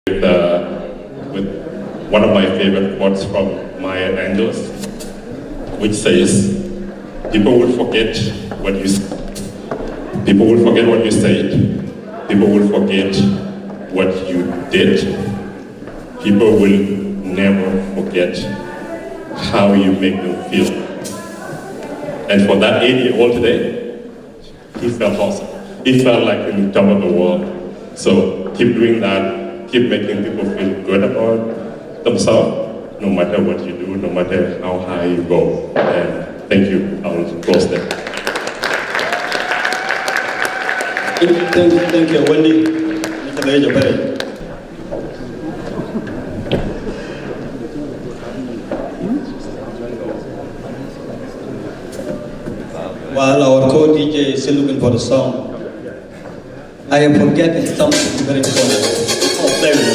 with one of my favorite quotes from Maya Angelou, which says, people will forget what you said. People will forget what you said. People will forget what you did. People will never forget how you make them feel. And for that 80-year-old today, he felt awesome. He felt like he was top of the world. So keep doing that. Keep making people feel good about themselves, no matter what you do, no matter how high you go. And thank you. I'll close there. Thank you, Wendy. Mr. Major Perry. While our co-DJ is still looking for the song, I am forgetting something very important. Oh, there we go.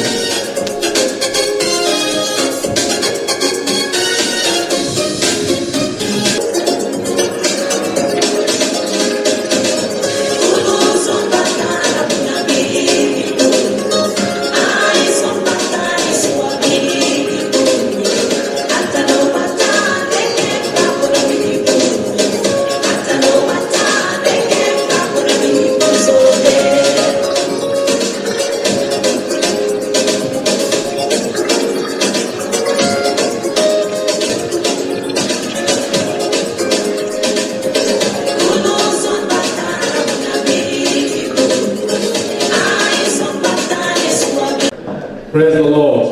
Praise the Lord.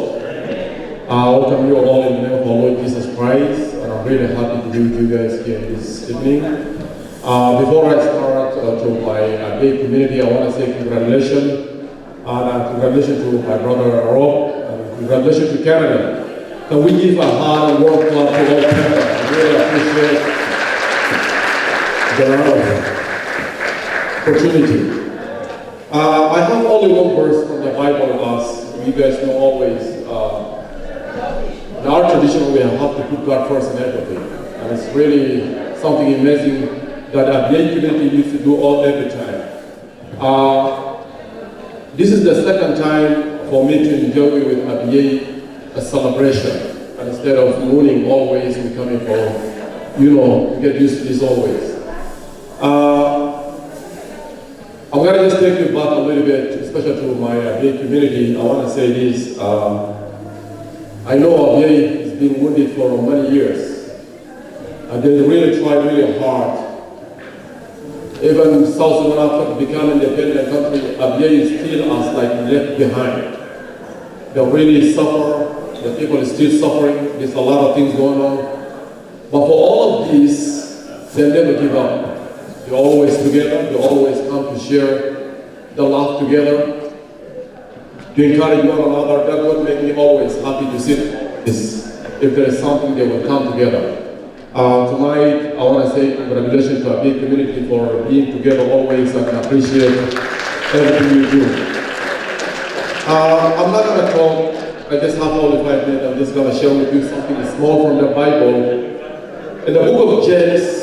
I welcome you all in the name of our Lord Jesus Christ, and I'm really happy to be with you guys here this evening. Before I start to my Abyei community, I want to say congratulations, and congratulations to my brother Arob, and congratulations to Canada. Can we give a hard and warm clap to all Canada? I really appreciate the opportunity. I have only one verse from the Bible as you guys know always, in our tradition we have to put God first in everything. And it's really something amazing that Abyei community used to do every time. This is the second time for me to enjoy with Abyei a celebration. And instead of mourning always, we're coming for, you get used to this always. I'm going to just take you back a little bit, especially to my Abyei community. I want to say this. I know Abyei has been wounded for many years. And they really tried really hard. Even South Sudan, after becoming an independent country, Abyei is still as like left behind. They really suffer. The people are still suffering. There's a lot of things going on. But for all of this, they never give up. They're always together, they always come to share the love together, to encourage one another. That's what makes me always happy to see this. If there is something, they will come together. Tonight, I want to say congratulations to Abyei community for being together always, and I appreciate everything you do. I'm not going to talk, I just have only 5 minutes. I'm just going to share with you something small from the Bible. In the book of James,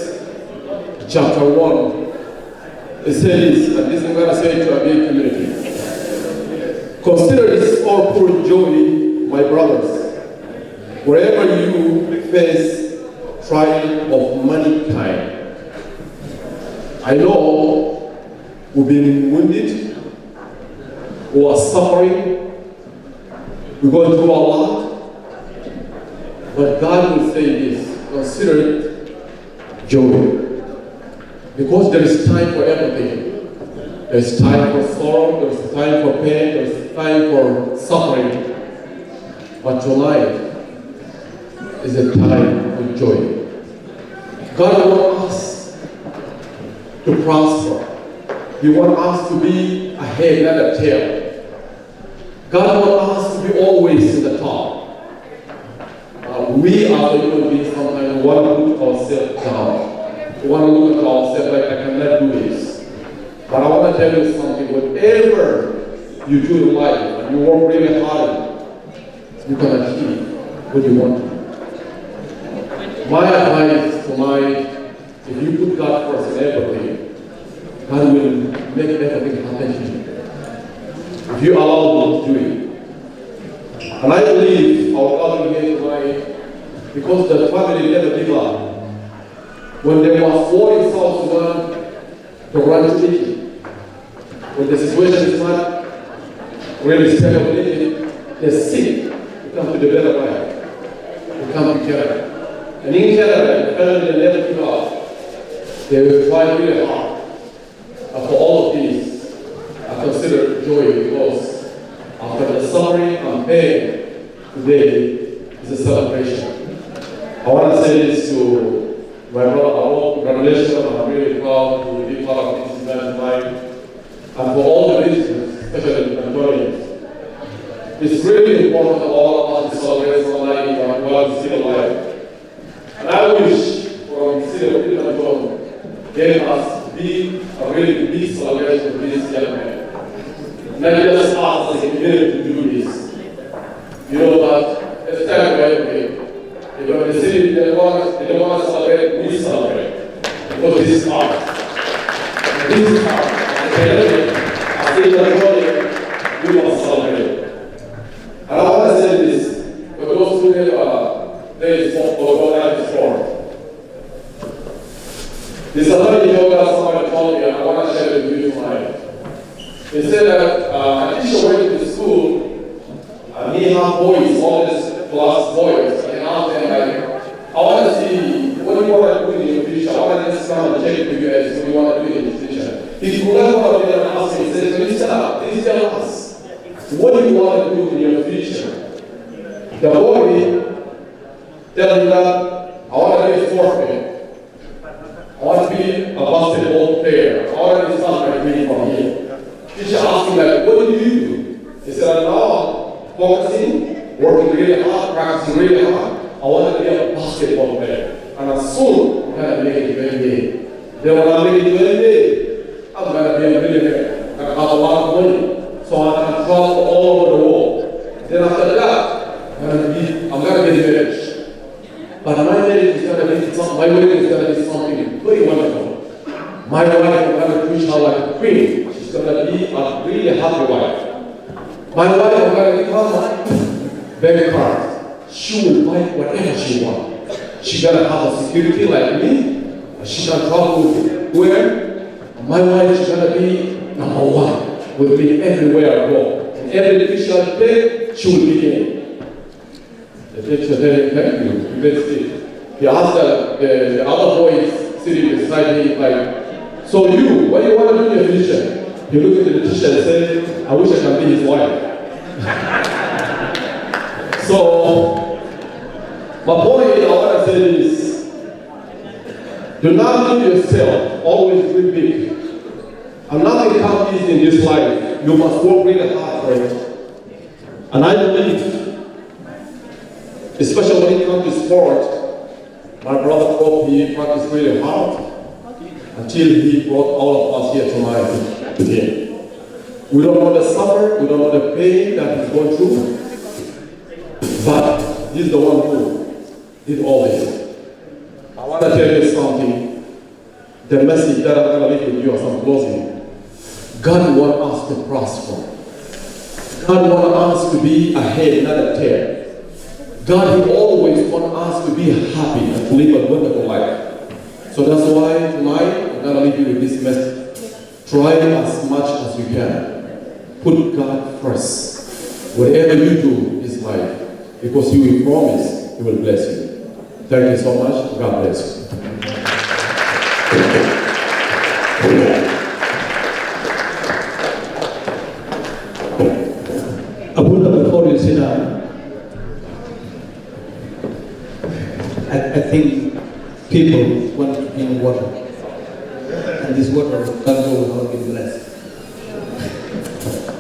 Chapter 1, it says, and this is what I say to Abyei community. Consider this all pure joy, my brothers, wherever you face trial of many kind. I know we've been wounded, we are suffering, we're going through a lot, but God will say this, consider it joy. Because there is time for everything. There's time for sorrow, there's time for pain, there's time for suffering. But tonight is a time for joy. God wants us to prosper. He wants us to be a head, not a tail. God wants us to be always in the top. We as a human beings sometimes want to put ourselves down. We want to look at ourselves like, I cannot do this. But I want to tell you something, whatever you do in life, and you work really hard, you can achieve what you want to. My advice tonight, if you put God first in everything, God will make everything happen to you. If you allow God to do it, And I believe our gathering here tonight, because the family never give up. When there was war in South Sudan, to run to Egypt. When the situation is not really stable in Egypt, they're sick to come to the better life, to come to Canada. And in Canada, the family never give up. They will try really hard. And for all of these, I consider joy because after the suffering and pain, today is a celebration. I want to say this to my brother Arob. Congratulations, I'm really proud to be part of this event tonight. And for all the visitors, especially the Antonians, it's really important for all of us to celebrate tonight while it's still alive. And I wish from the city of Antonian gave us a really big celebration for this young man. Not just us as a community to do this. You know that it's time to wait. You know, the city, they don't want to celebrate, we celebrate. Because this is art. This is art. And as a Antonian, we must celebrate. And I want to say this, for those who have days for organized sport. This is another yoga somebody told me, and I want to share it with you tonight. They said that a teacher went to school, and he had boys, all these class boys, and asked them, like, I want to see, what do you want to do in your future? I want to just come and check with you guys, what do you want to do in your future? He could not come up and ask me, he said, please tell us, what do you want to do in your future? The boy tell him that, I want to be a sportsman. I want to be a basketball player. I want to be something like me from here. Teacher asked him, like, what do you do? He said, now focusing, working really hard, practicing really hard. I want to be a basketball player. And as soon as I'm going to make it to NBA. Then when I make it to NBA, I'm going to be a millionaire. I'm going to have a lot of money. So I can travel all over the world. Then after that, I'm going to get married. But my marriage is going to be something, my wedding is going to be something very wonderful. My wife is going to treat her like a queen. She's going to be a really happy wife. My wife is going to give her bank card. She will buy whatever she wants. She's going to have a security like me. She can travel where. My wife is going to be number one with me everywhere I go. And every picture I take, she will be in. The teacher said, thank you. He asked the other boys sitting beside me, like, so you, what do you want to do in your future? He looked at the teacher and said, I wish I can be his wife. So, my point I want to say is, do not do yourself, always dream big. And nothing comes easy in this life. You must work really hard for it. And I believe, especially when it comes to sport, my brother Arob, he practiced really hard until he brought all of us here tonight to him. We don't know the suffer, we don't know the pain that he's going through, but he's the one who did all this. I want to tell you something, the message that I'm going to leave with you as I'm closing. God wants us to prosper. God wants us to be ahead, not a tail. God, He always wants us to be happy and to live a wonderful life. So that's why tonight I'm going to leave you with this message. Try as much as you can. Put God first. Whatever you do is life, because He will promise He will bless you. Thank you so much. God bless you. Before you sit down, I think people want to drink water, and this water can't go without being blessed.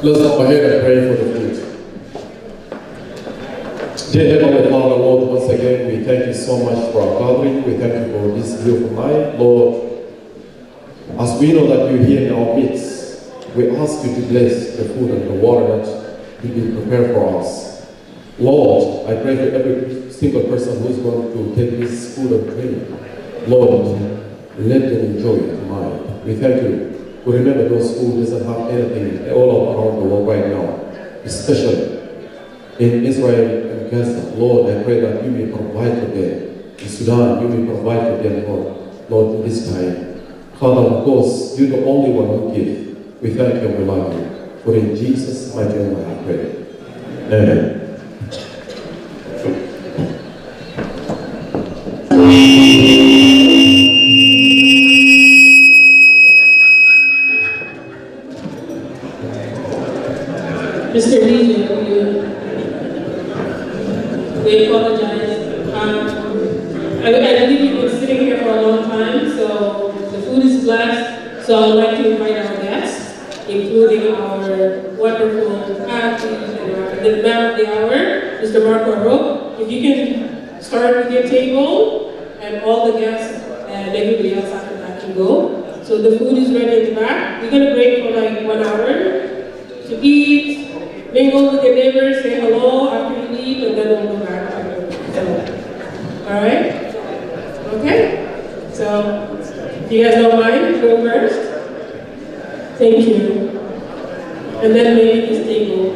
Let's go ahead and pray for the food. Dear Heavenly Father, Lord, once again, we thank you so much for our gathering. We thank you for this beautiful night. Lord, as we know that you're here in our midst, we ask you to bless the food and the water that you will prepare for us. Lord, I pray for every single person who's going to take this food and drink. Lord, let them enjoy it tonight. We thank you. We remember those who doesn't have anything all around the world right now, especially in Israel and Gaza. Lord, I pray that you may provide for them. In Sudan, you may provide for them, Lord, in this time. Father, of course, you're the only one who gives. We thank you and we love you. For in Jesus' mighty name I pray. Amen. Mr. Legion, we apologize. I believe you've been sitting here for a long time, so the food is blessed. So I would like to invite our guests, including our wonderful athlete and the man of the hour, Mr. Marco Arop. If you can start with your table, and all the guests and everybody else after that can go. So the food is ready in the back. We're going to break for like 1 hour to eat, mingle with your neighbors, say hello after you leave, and then we'll go back. So, all right? Okay? So, if you guys don't mind, go first. Thank you. And then maybe this table.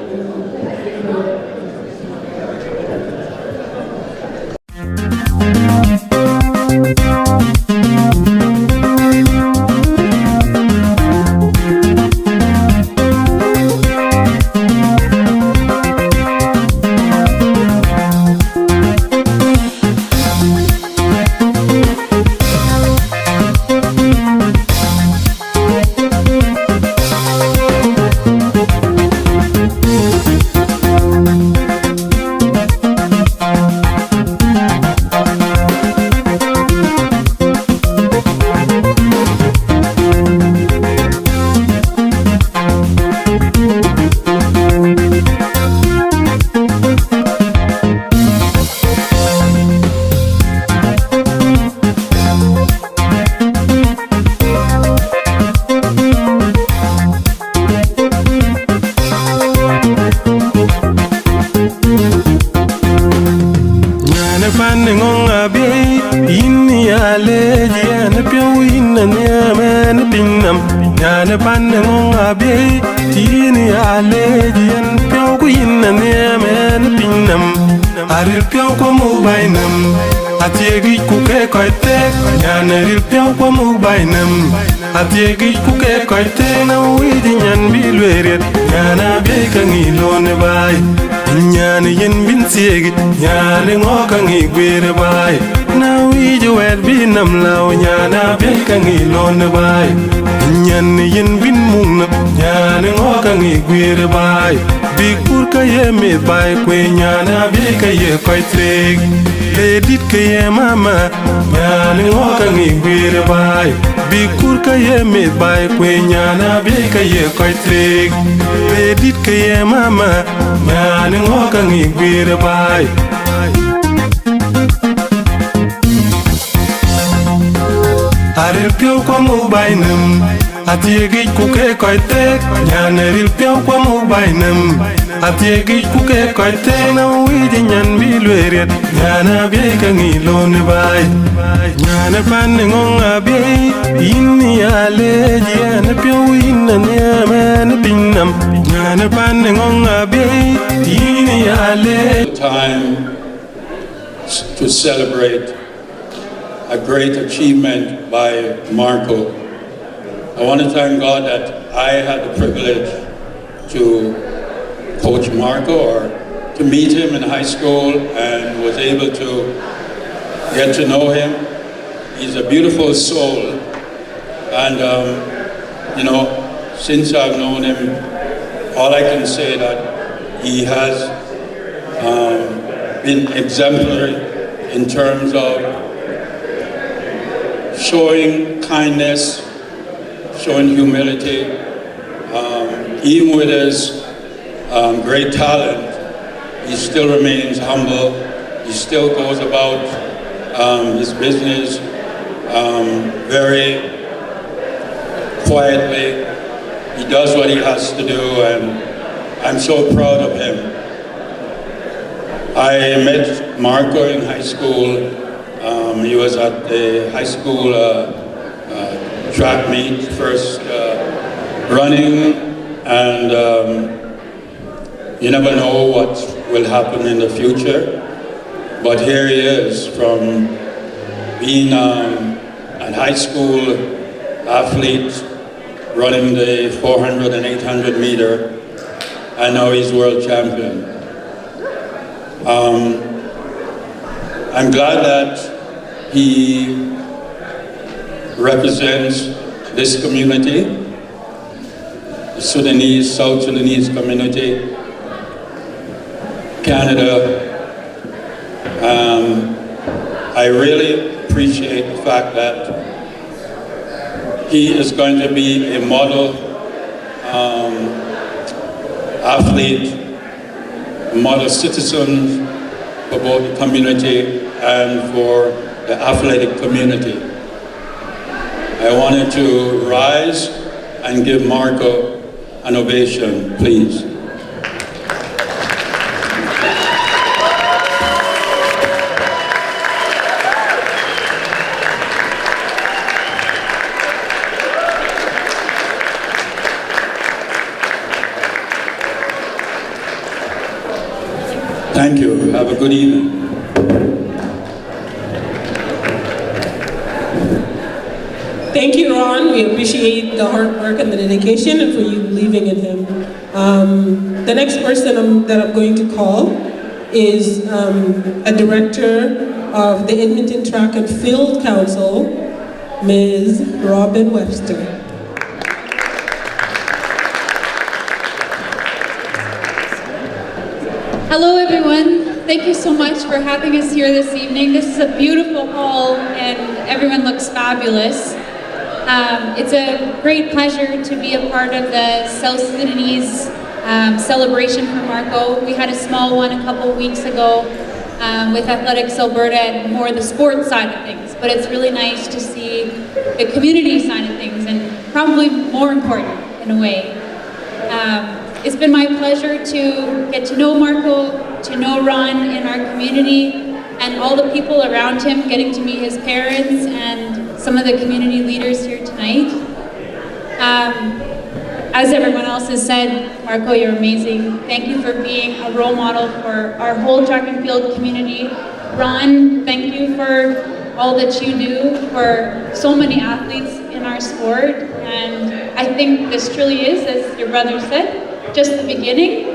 Atiegi kuke koite na widi nyan bilweret nyana beka ngilone bai nyana yen bin siegi nyana ngoka ngigwere bai na widi wet binam lao nyana beka ngilone bai nyana yen bin mungna nyana ngoka ngigwere bai big purka ye me bai kwe nyana beka ye koite ledit ke ye mama nyana ngoka ngigwere bai big purka ye me bai kwe nyana beka ye koite ledit ke ye mama nyana ngoka ngigwere bai Aril pio kwa mubainum Atiegi kuke koite nyana ril pio kwa mubainum Atiegi kuke koite na widi nyan bilweret nyana beka ngilone bai nyana panne ngong abyei inni aleji yana pio inna nyamene pinnam nyana panne ngong abyei inni aleji time to celebrate a great achievement by Marco. I want to thank God that I had the privilege to coach Marco or to meet him in high school and was able to get to know him. He's a beautiful soul, and you know, since I've known him, all I can say that he has been exemplary in terms of showing kindness, showing humility, even with his great talent, he still remains humble. He still goes about his business very quietly. He does what he has to do, and I'm so proud of him. I met Marco in high school. He was at the high school track meet, first running, and You never know what will happen in the future, but here he is from being an high school athlete, running the 400 and 800 meter, and now he's world champion. I'm glad that he represents this community, the Sudanese, South Sudanese community, Canada. I really appreciate the fact that he is going to be a model athlete, a model citizen for both the community and for the athletic community. I wanted to rise and give Marco an ovation, please. Thank you. Have a good evening. Thank you, Ron. We appreciate the hard work and the dedication and for you believing in him. The next person that I'm going to call is a director of the Edmonton Track and Field Council, Ms. Robin Webster. Hello everyone, thank you so much for having us here this evening. This is a beautiful hall and everyone looks fabulous. It's a great pleasure to be a part of the South Sudanese celebration for Marco. We had a small one a couple weeks ago with Athletics Alberta and more the sports side of things, but it's really nice to see the community side of things and probably more important in a way. It's been my pleasure to get to know Marco, to know Ron in our community, and all the people around him, getting to meet his parents and some of the community leaders here tonight. As everyone else has said, Marco, you're amazing. Thank you for being a role model for our whole track and field community. Ron, thank you for all that you do for so many athletes in our sport. And I think this truly is, as your brother said, just the beginning,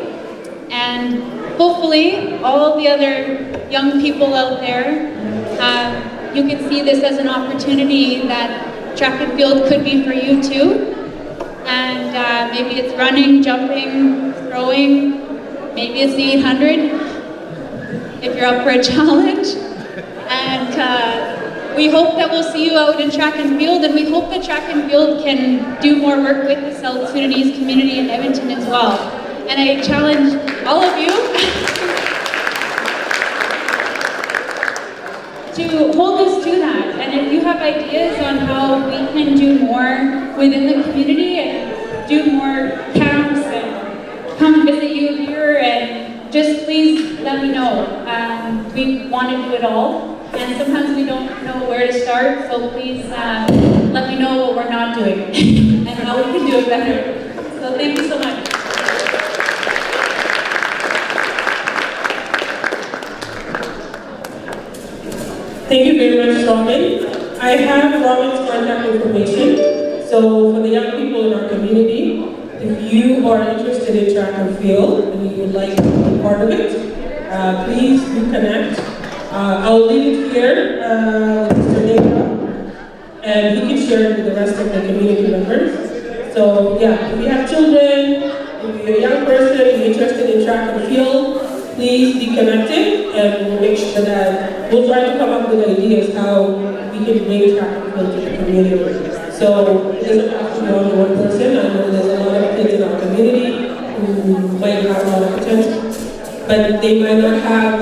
and hopefully all the other young people out there, you can see this as an opportunity that track and field could be for you too. And maybe it's running, jumping, throwing, maybe it's the 800 if you're up for a challenge. And we hope that we'll see you out in track and field, and we hope that track and field can do more work with the South Sudanese community in Edmonton as well. And I challenge all of you to hold us to that. And if you have ideas on how we can do more within the community and do more camps and come visit you here, and just please let me know. We want to do it all. And sometimes we don't know where to start, so please let me know what we're not doing and how we can do it better. So thank you so much. Thank you very much, Robin. I have Robin's contact information. So for the young people in our community, if you are interested in track and field and you would like to be part of it, please do connect. I'll leave it here with Mr. Neva, and he can share it with the rest of the community members. So yeah, if you have children, if you're a young person, you're interested in track and field, please be connected, and we'll make sure that we'll try to come up with ideas how we can bring track and field to the community. So it doesn't have to be only one person. I know there's a lot of kids in our community who might have a lot of potential, but they might not have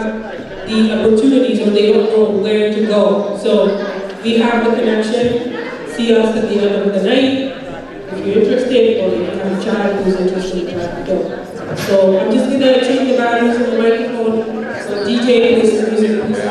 the opportunities, or they don't know where to go. So we have the connection. See us at the end of the night if you're interested, or if you have a child who's interested in track and field. So I'm just going to change the values on the microphone. So DJ, please music, please.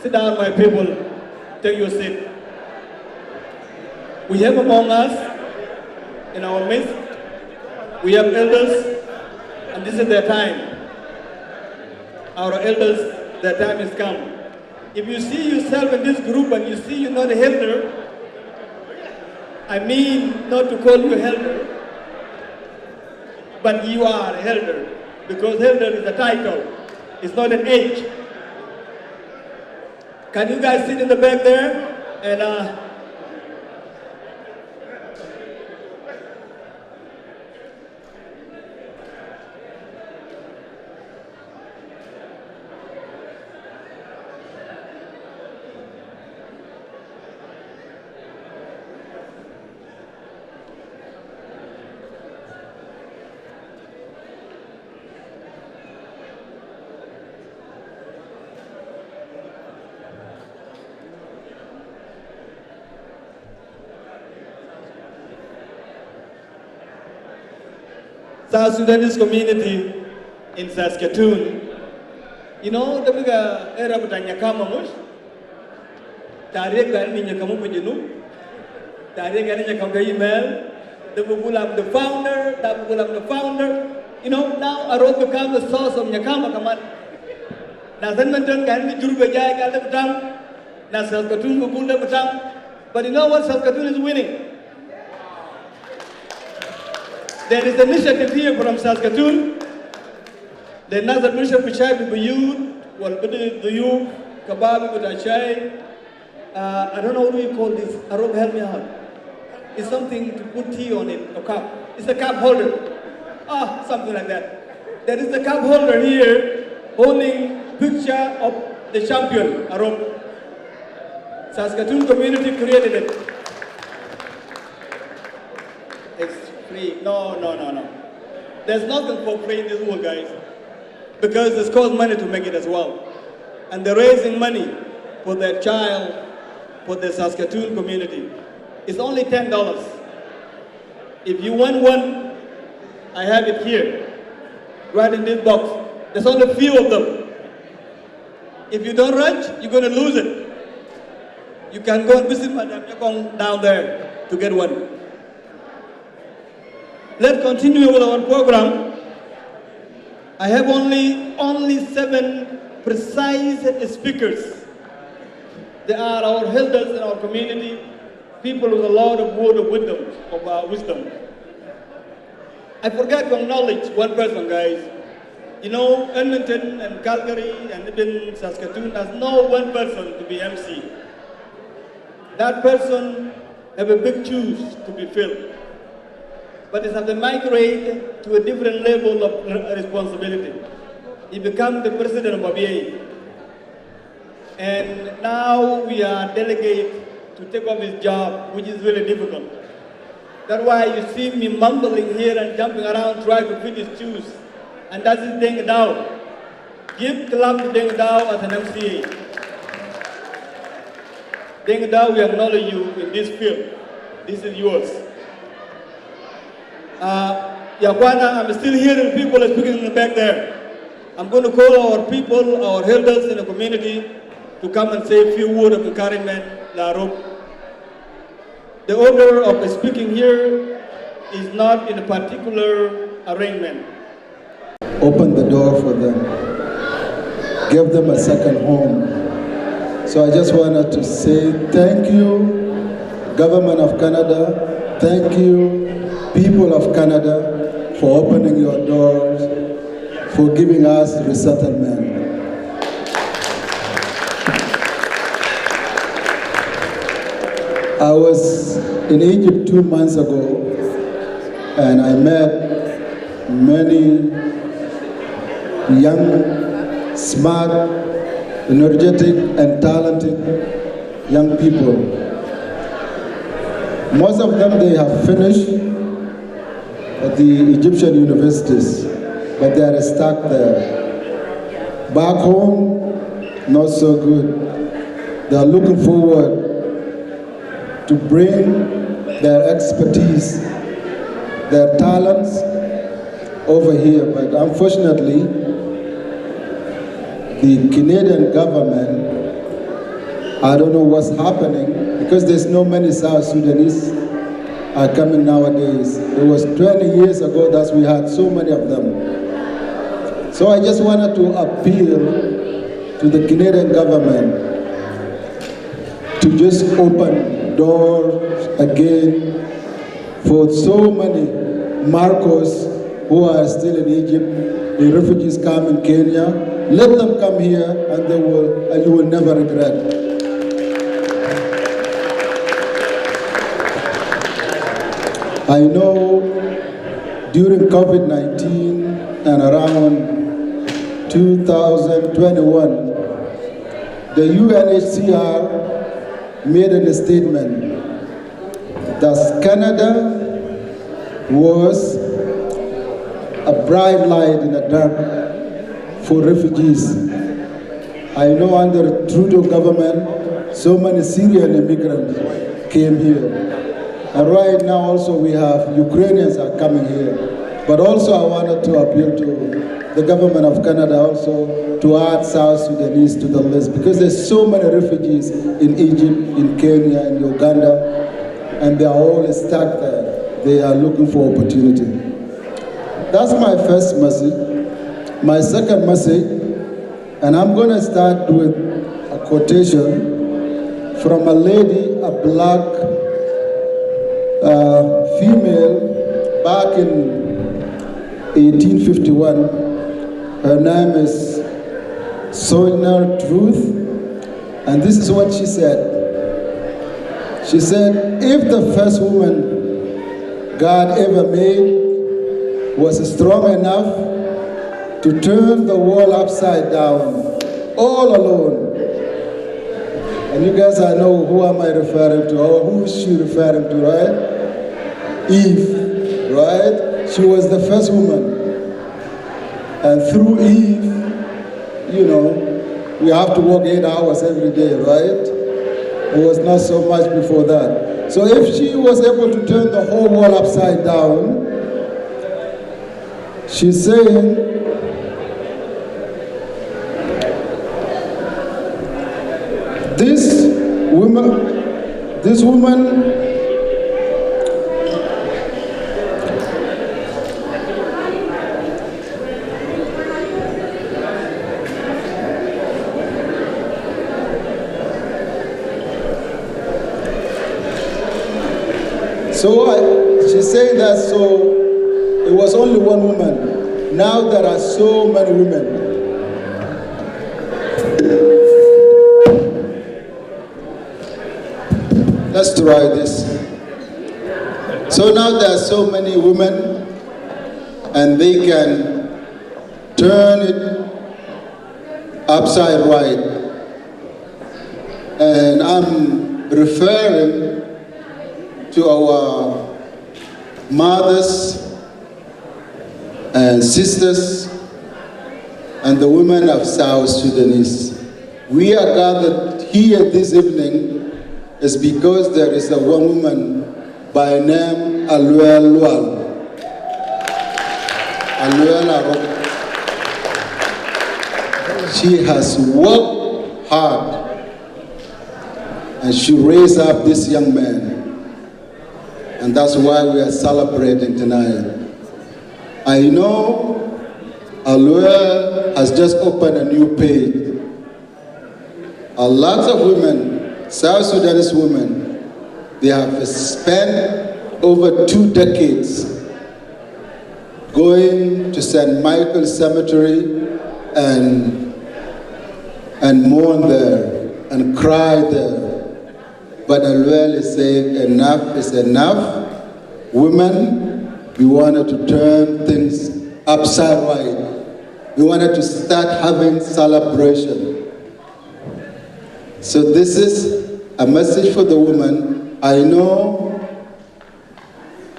Sit down, my people. Take your seat. We have among us, in our midst, we have elders, and this is their time. Our elders, their time has come. If you see yourself in this group and you see you're not a elder, I mean not to call you elder, but you are an elder, because elder is a title, it's not an age. Can you guys sit in the back there? And South Sudanese community in Saskatoon, you know, the big Arob Nyakama mush, Tarik Gani Nyakamu Pujinu, Tarik Gani Nyakama email, the Bugulam the founder, you know, now Arob become the source of Nyakama Kaman. Nasanmantan Gani Jurubajai Galabatam, Nasaskatoon Bugunda Batam, but you know what Saskatoon is winning? There is an initiative here from Saskatoon. The Nazar Bishop Pichai Biyud, Walbidi, Kabab Butachai. I don't know what we call this. Arob, help me out. It's something to put tea on it, a cup. It's a cup holder. Something like that. There is a cup holder here holding picture of the champion, Arob. Saskatoon community created it. It's free. No. There's nothing for free in this world, guys. Because it's cost money to make it as well. And they're raising money for their child, for the Saskatoon community. It's only $10. If you want one, I have it here, right in this box. There's only a few of them. If you don't rush, you're going to lose it. You can go and visit Madam Yakong down there to get one. Let's continue with our program. I have only 7 precise speakers. They are our elders in our community, people with a lot of word of wisdom. I forgot to acknowledge one person, guys. You know, Edmonton and Calgary and even Saskatoon has no one person to be MC. That person have a big shoes to be filled. But it's have to migrate to a different level of responsibility. He becomes the president of Abyei. And now we are delegated to take up his job, which is really difficult. That's why you see me mumbling here and jumping around trying to fit his shoes. And that is Deng Dao. Give clap to Deng Dao as an MCA. Deng Dao, we acknowledge you in this field. This is yours. Yakwana, I'm still hearing people speaking in the back there. I'm going to call our people, our elders in the community, to come and say a few words of encouragement, Arob. The order of speaking here is not in a particular arrangement. Open the door for them. Give them a second home. So I just wanted to say thank you, Government of Canada. Thank you, people of Canada, for opening your doors, for giving us resettlement. I was in Egypt 2 months ago, and I met many young, smart, energetic, and talented young people. Most of them, they have finished at the Egyptian universities, but they are stuck there. Back home, not so good. They are looking forward to bring their expertise, their talents over here. But unfortunately, the Canadian government I don't know what's happening because there's no many South Sudanese are coming nowadays. It was 20 years ago that we had so many of them. So I just wanted to appeal to the Canadian government to just open doors again for so many Marcos who are still in Egypt. The refugees come in Kenya. Let them come here and you will never regret. I know during COVID-19 and around 2021, the UNHCR made a statement that Canada was a bright light in the dark for refugees. I know under the Trudeau government, so many Syrian immigrants came here. And right now also we have Ukrainians are coming here. But also I wanted to appeal to the government of Canada also to add South Sudanese to the list because there's so many refugees in Egypt, in Kenya, in Uganda, and they are all stuck there. They are looking for opportunity. That's my first message. My second message, and I'm going to start with a quotation from a lady, a black female back in 1851. Her name is Sojourner Truth, and this is what she said. She said, if the first woman God ever made was strong enough to turn the world upside down, all alone, and you guys I know who am I referring to, or who is she referring to, right? Eve, right? She was the first woman. And through Eve, you know, we have to work 8 hours every day, right? It was not so much before that. So if she was able to turn the whole world upside down, she's saying, this woman she's saying that so it was only one woman. Now there are so many women. Let's try this. So now there are so many women and they can turn it upside right. And I'm referring to our mothers and sisters and the women of South Sudanese. We are gathered here this evening is because there is a one woman by name Arob. She has worked hard and she raised up this young man. And that's why we are celebrating tonight. I know Arob has just opened a new page. A lot of women, South Sudanese women, they have spent over 2 decades going to St. Michael's Cemetery and mourn there and cry there. But Arob is saying enough is enough. Women, we wanted to turn things upside right. We wanted to start having celebration. So this is a message for the woman. I know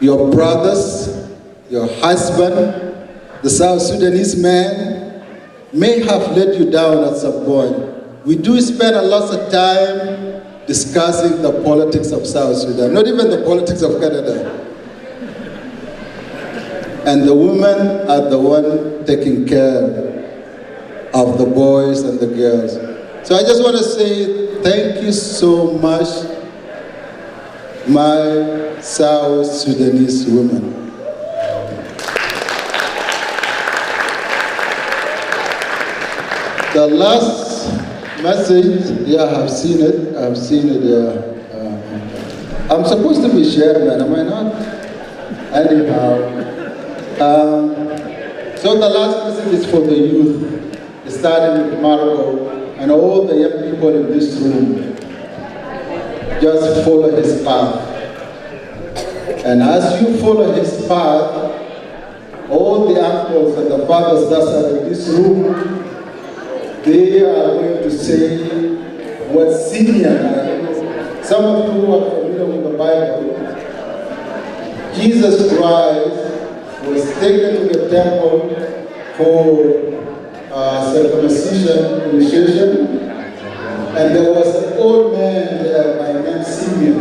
your brothers, your husband, the South Sudanese man may have let you down at some point. We do spend a lot of time discussing the politics of South Sudan, not even the politics of Canada. And the women are the one taking care of the boys and the girls. So I just want to say thank you so much, my South Sudanese women. The last message, yeah, I've seen it. I'm supposed to be chairman, am I not? Anyhow. So the last message is for the youth, starting with Marco and all the young people in this room. Just follow his path. And as you follow his path, all the uncles and the fathers that are in this room, they are going to say what senior. Some of you who are familiar with the Bible, Jesus Christ was taken to the temple for circumcision initiation, and there was an old man there by name Simeon.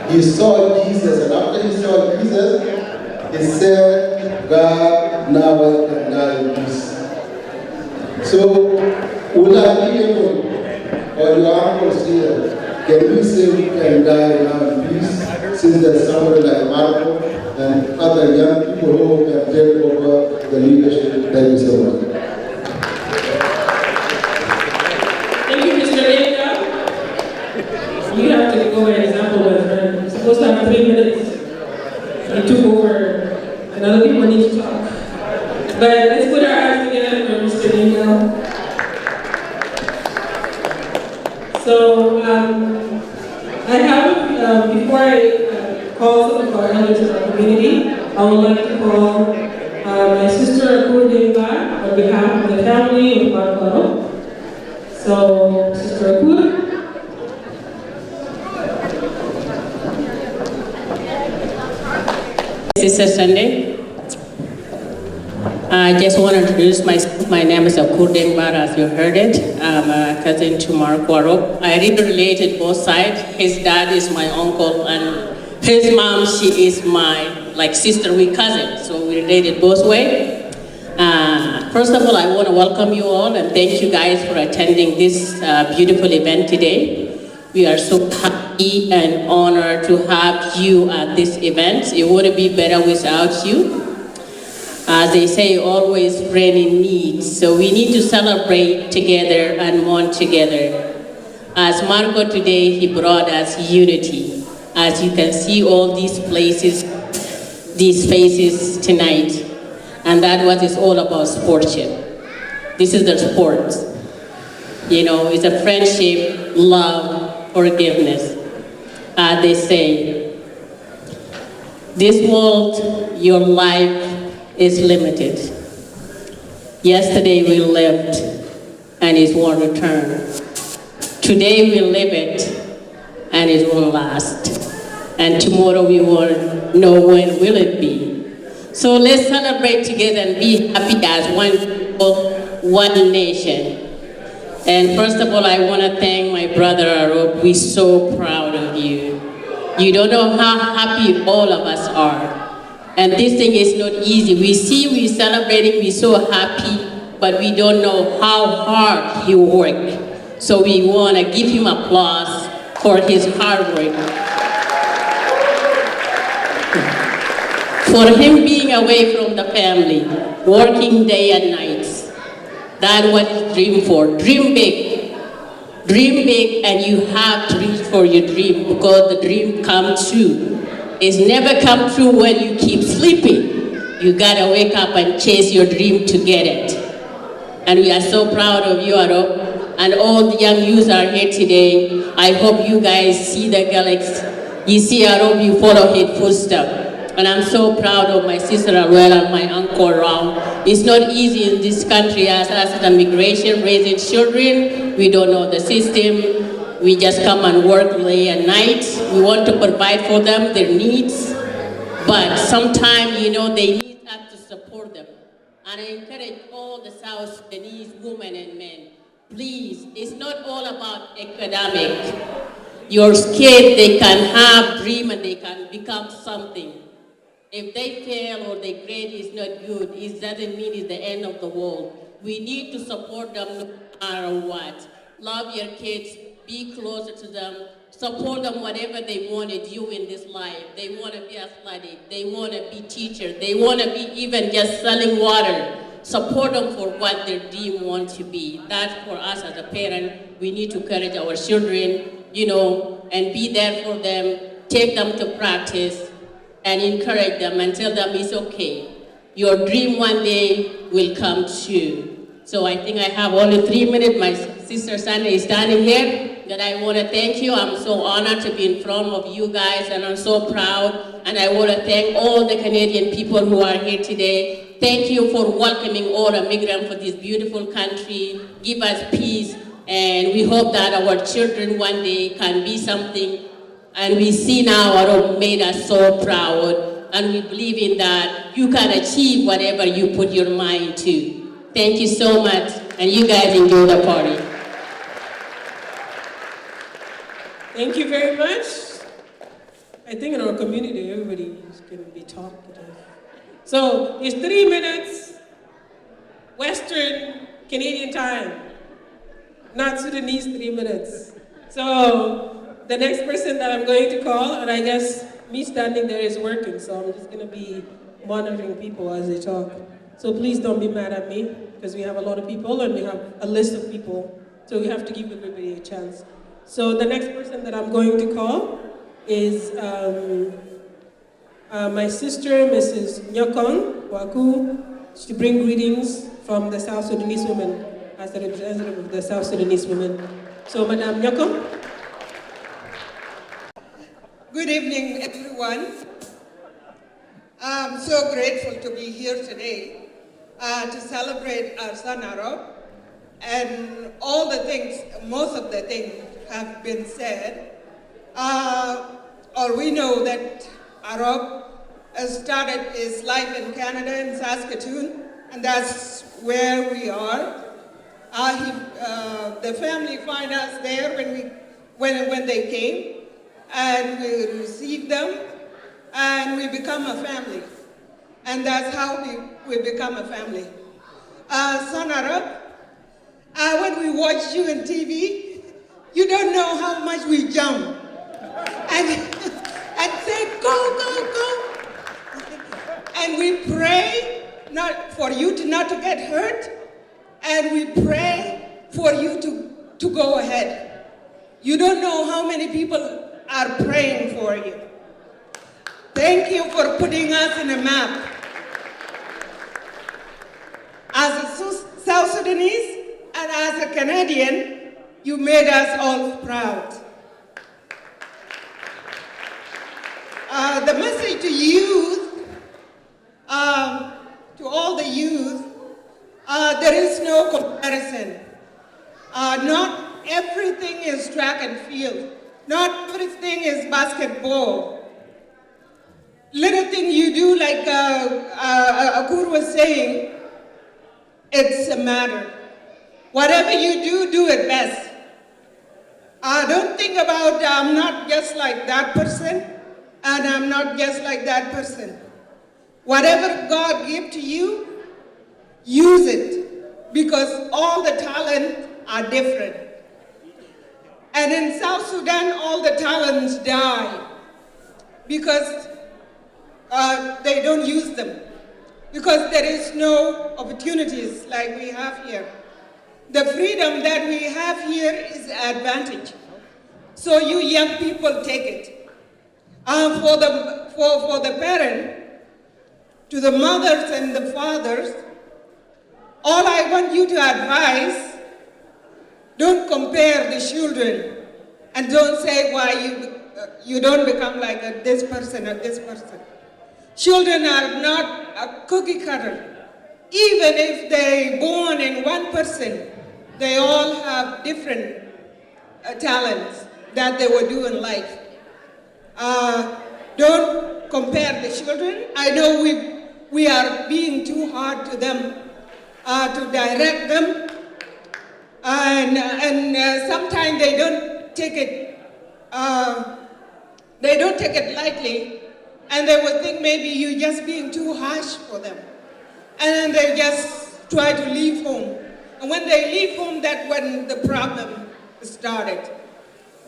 He saw Jesus, and after he saw Jesus, he said, God, now I can die in peace. So, will I be able, or your uncles here, can we say we can die now in peace, since there's somebody like Marco and other young people who can take over the leadership? Thank you so much. Thank you, Mr. Eka. You have to go by example, my friend. You're supposed to have 3 minutes. You took over, and other people need to talk. But let's put our eyes together for Mr. Eka. So, I have, before I call some of our elders in our community, I would like to call my sister Akur on behalf of the family of Marco Arop. So, Sister Akur. Sister Sunday. I just want to introduce myself. My name is Akur Dengbar, as you heard it. I'm a cousin to Marco Arop. I really related both sides. His dad is my uncle, and his mom, she is my sister, we cousins. So we related both ways. First of all, I want to welcome you all and thank you guys for attending this beautiful event today. We are so happy and honored to have you at this event. It wouldn't be better without you. As they say, always friend in need. So we need to celebrate together and mourn together. As Marco today, he brought us unity. As you can see all these places, these faces tonight. And that's what it's all about, sportship. This is the sport. You know, it's a friendship, love, forgiveness. As they say, this world, your life is limited. Yesterday we lived, and it won't return. Today we live it, and it won't last. And tomorrow we won't know when will it be. So let's celebrate together and be happy as one people, one nation. And first of all, I want to thank my brother Arob. We're so proud of you. You don't know how happy all of us are. And this thing is not easy. We're celebrating, we're so happy, but we don't know how hard he worked. So we want to give him applause for his hard work. For him being away from the family, working day and nights. That's what he dreamed for. Dream big. Dream big, and you have to reach for your dream because the dream comes true. It's never come true when you keep sleeping. You gotta wake up and chase your dream to get it. And we are so proud of you, Arob. And all the young youth are here today. I hope you guys see the galaxy. You see Arob, you follow his footsteps. And I'm so proud of my sister Aruel and my uncle Arob. It's not easy in this country as the migration, raising children. We don't know the system. We just come and work day and night. We want to provide for them their needs. But sometimes, you know, they need us to support them. And I encourage all the South Sudanese women and men, please, it's not all about academic. Your kids, they can have dream and they can become something. If they fail or their grade is not good, it doesn't mean it's the end of the world. We need to support them no matter what. love your kids, be closer to them, support them whatever they want to do in this life. They want to be athletic, they want to be teacher, they want to be even just selling water. Support them for what their dream want to be. That's for us as a parent. We need to encourage our children, and be there for them, take them to practice, and encourage them and tell them it's okay. Your dream one day will come true. So I think I have only 3 minutes. My sister Sandy is standing here. That I want to thank you. I'm so honored to be in front of you guys, and I'm so proud. And I want to thank all the Canadian people who are here today. Thank you for welcoming all immigrants for this beautiful country. Give us peace, and we hope that our children one day can be something. And we see now Arob made us so proud, and we believe in that you can achieve whatever you put your mind to. Thank you so much, and you guys enjoy the party. Thank you very much. I think in our community, everybody is going to be talkative. So it's 3 minutes, Western Canadian time, not Sudanese 3 minutes. So the next person that I'm going to call, and I guess me standing there is working, so I'm just going to be monitoring people as they talk. So please don't be mad at me, because we have a lot of people and we have a list of people, so we have to give everybody a chance. So the next person that I'm going to call is my sister, Mrs. Nyokon Waku, to bring greetings from the South Sudanese women, as the representative of the South Sudanese women. So Madam Nyokon. Good evening, everyone. I'm so grateful to be here today to celebrate our son Arob. And all the things, most of the things have been said. Or we know that Arob started his life in Canada, in Saskatoon, and that's where we are. The family find us there when they came, and we received them, and we become a family. And that's how we become a family. Son Arob, when we watch you on TV, you don't know how much we jump and say, go, go, go. And we pray not for you not to get hurt, and we pray for you to go ahead. You don't know how many people are praying for you. Thank you for putting us in a map. As a South Sudanese and as a Canadian, you made us all proud. The message to youth, to all the youth, there is no comparison. Not everything is track and field. Not everything is basketball. Little thing you do, like Akur was saying, it's a matter. Whatever you do, do it best. Don't think about, I'm not just like that person, and I'm not just like that person. Whatever God gave to you, use it, because all the talents are different. And in South Sudan, all the talents die because they don't use them, because there is no opportunities like we have here. The freedom that we have here is an advantage. So you young people take it. For the parent, to the mothers and the fathers, all I want you to advise, don't compare the children, and don't say why you don't become like this person or this person. Children are not a cookie cutter. Even if they born in one person, they all have different talents that they will do in life. Don't compare the children. I know we are being too hard to them, to direct them, and sometimes they don't take it. They don't take it lightly, and they will think maybe you're just being too harsh for them, and then they just try to leave home. And when they leave home, that's when the problem started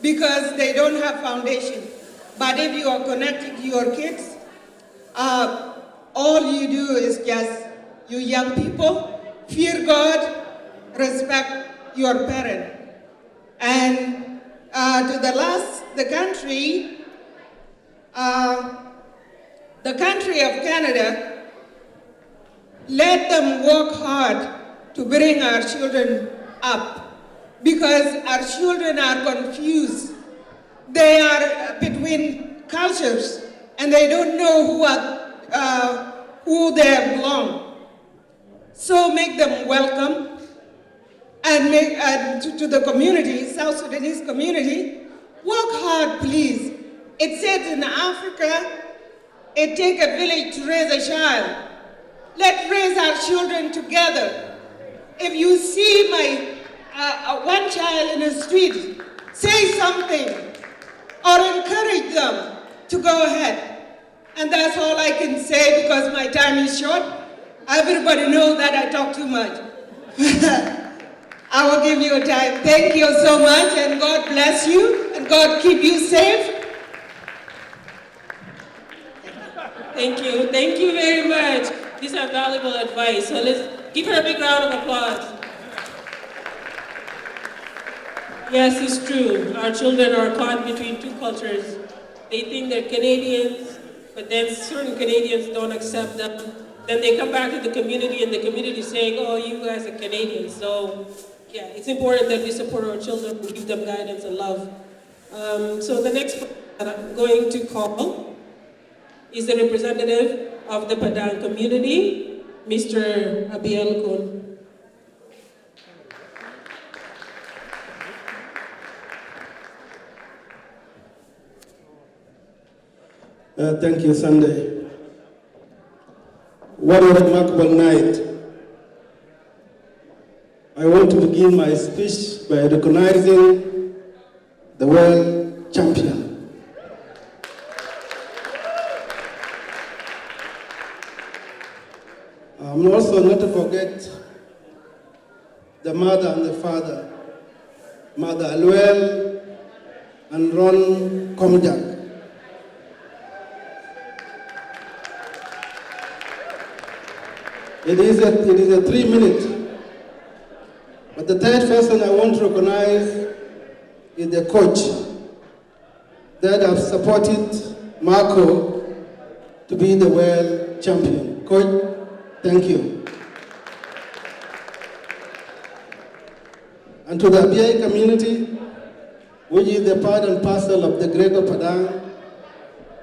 because they don't have foundation. But if you are connecting your kids, all you do is just, you young people, fear God, respect your parent. And the country of Canada, let them work hard to bring our children up because our children are confused. They are between cultures and they don't know who they belong. So make them welcome and make to the community, South Sudanese community, work hard, please. It says in Africa, it takes a village to raise a child. Let's raise our children together. If you see one child in the street, say something or encourage them to go ahead. And that's all I can say because my time is short. Everybody knows that I talk too much. I will give you time. Thank you so much, and God bless you, and God keep you safe. Thank you. Thank you very much. These are valuable advice. So let's give her a big round of applause. Yes, it's true. Our children are caught between two cultures. They think they're Canadians, but then certain Canadians don't accept them. Then they come back to the community and the community is saying, oh, you guys are Canadians. So yeah, it's important that we support our children and give them guidance and love. So the next person that I'm going to call is the representative of the Padang community, Mr. Abyei Community. Thank you, Sunday. What a remarkable night. I want to begin my speech by recognizing the world champion. I'm also not to forget the mother and the father, Mother Alwell and Ron Komjak. It is a 3-minute, but the third person I want to recognize is the coach that have supported Marco to be the world champion. Coach, thank you. And to the Abyei community, which is the part and parcel of the Greater Padang,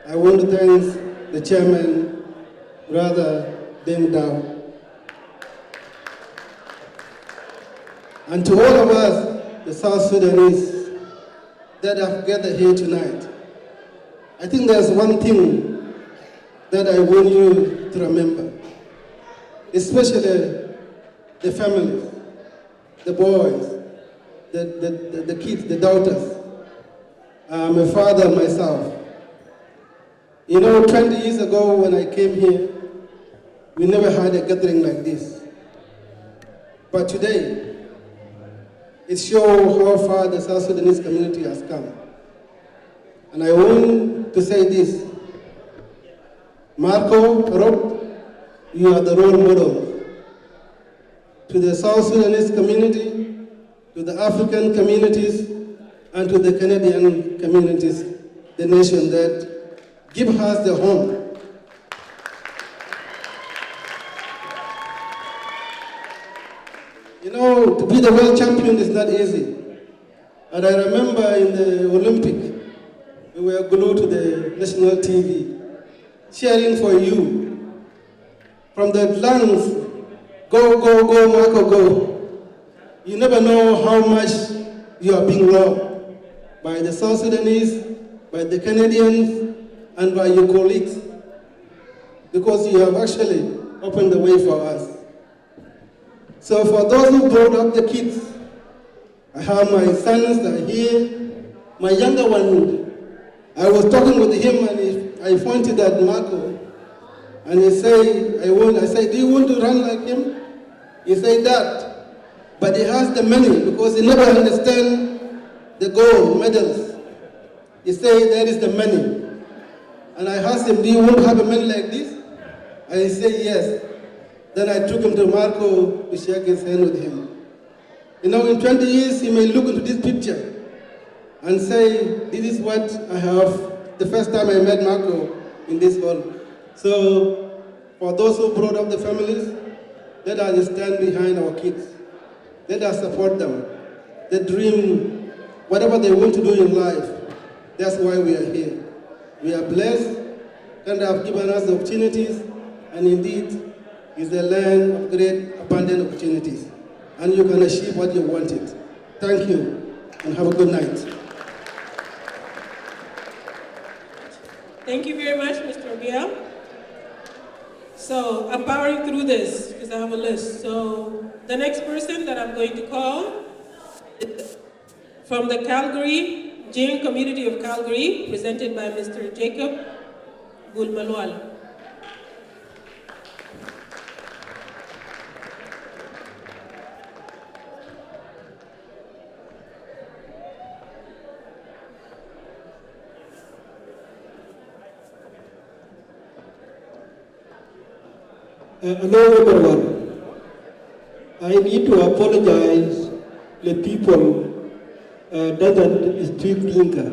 I want to thank the chairman, Brother Deng Dao. And to all of us, the South Sudanese, that have gathered here tonight, I think there's one thing that I want you to remember, especially the families, the boys, the kids, the daughters. I'm a father myself. You know, 20 years ago when I came here, we never had a gathering like this. But today, it shows how far the South Sudanese community has come. And I want to say this. Marco Arop, you are the role model to the South Sudanese community, to the African communities, and to the Canadian communities, the nation that give us the home. You know, to be the world champion is not easy. And I remember in the Olympic, we were glued to the national TV, cheering for you. From the lungs, go, go, go, Marco, go. You never know how much you are being loved by the South Sudanese, by the Canadians, and by your colleagues, because you have actually opened the way for us. So for those who brought up the kids, I have my sons that are here. My younger one, I was talking with him and I pointed at Marco. And he said, I said, do you want to run like him? He said that. But he has the money because he never understands the gold medals. He said, there is the money. And I asked him, do you want to have a money like this? And he said, yes. Then I took him to Marco to shake his hand with him. You know, in 20 years, he may look into this picture and say, this is what I have the first time I met Marco in this hall. So, for those who brought up the families, let us stand behind our kids. Let us support them. They dream whatever they want to do in life. That's why we are here. We are blessed, and they have given us the opportunities, and indeed, it's a land of great, abundant opportunities. And you can achieve what you wanted. Thank you, and have a good night. Thank you very much, Mr. Abyei. So I'm powering through this because I have a list. So the next person that I'm going to call is from the Abyei Community of Calgary, presented by Mr. Jacob Gulmalwal. Hello everyone. I need to apologize to people doesn't speak Dinka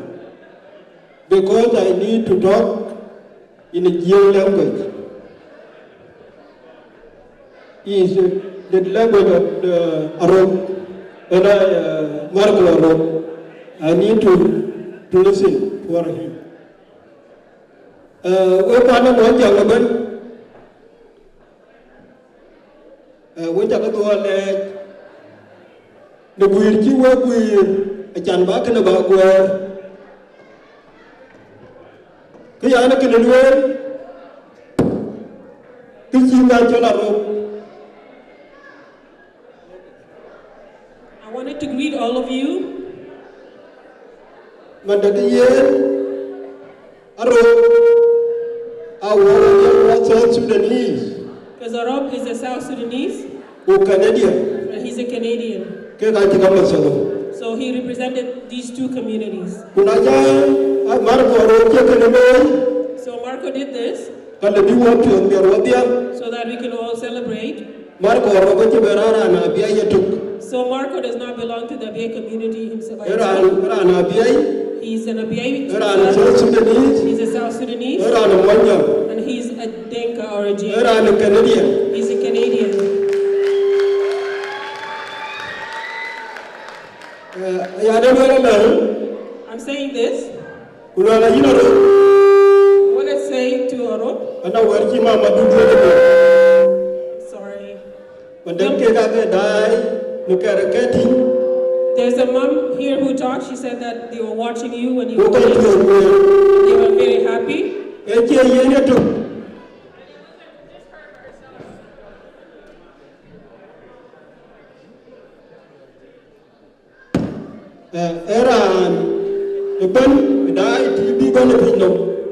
because I need to talk in a Jiang language. Is the language of the Arob and Marco Arop. I need to listen for him. When I go to the Guirki work with a Chan back in about where Kiana can do I wanted to greet all of you. Our South Sudanese. Because Arob is a South Sudanese. Canadian. And he's a Canadian. So he represented these two communities. So Marco did this so that we can all celebrate. So Marco does not belong to the Abyei community himself. He's an Abyei. He's a South Sudanese. And he's a Dinka or a Canadian. He's a Canadian. I'm saying this. What I say to Arob. Sorry. There's a mom here who talked. She said that they were watching you when you were playing. They were very happy.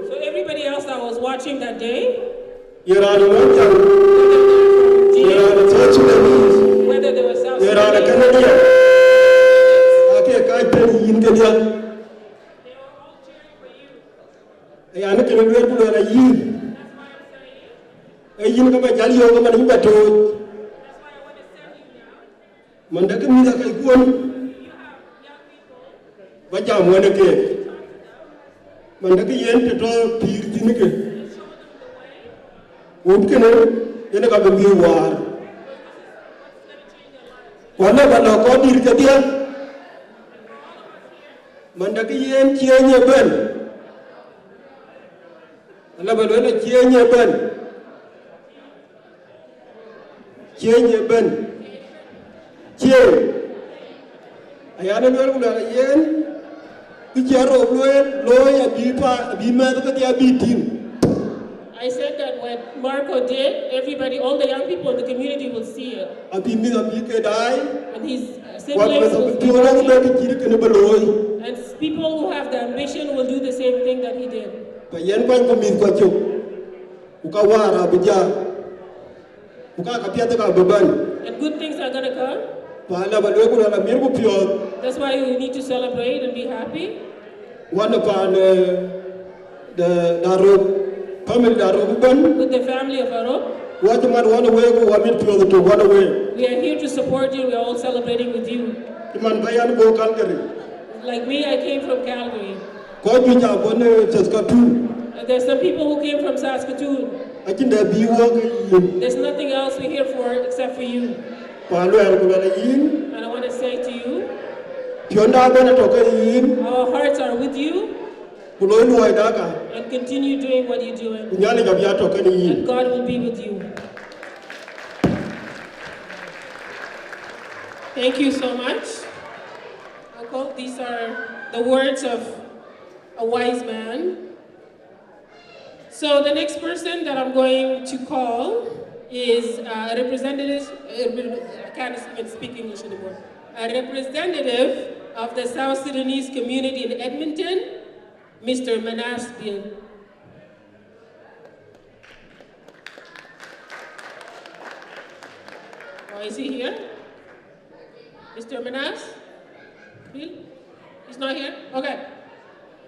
So everybody else that was watching that day, whether they were South Sudanese, I said that what Marco did, everybody, all the young people in the community will see it. And his siblings will see it. And people who have the ambition will do the same thing that he did. And good things are going to come. That's why we need to celebrate and be happy. One upon the Arob family, With the family of Arob. We are here to support you. We are all celebrating with you. Like me, I came from Calgary. There's some people who came from Saskatoon. There's nothing else we're here for except for you. And I want to say to you, our hearts are with you. And continue doing what you're doing. And God will be with you. Thank you so much, Uncle. These are the words of a wise man. So the next person that I'm going to call is a representative, I can't even speak English anymore, a representative of the South Sudanese community in Edmonton, Mr. Manas Bill. Oh, is he here? Mr. Manas? Bill? He's not here? Okay.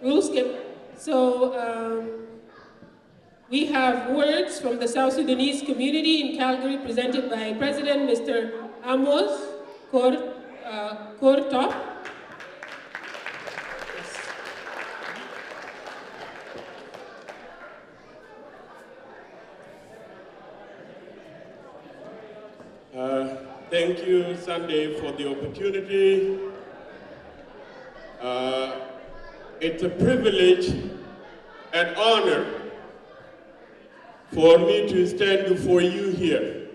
We'll skip. So, we have words from the South Sudanese community in Calgary presented by President Mr. Amos Kortop. Thank you, Sunday, for the opportunity. It's a privilege and honor for me to stand before you here.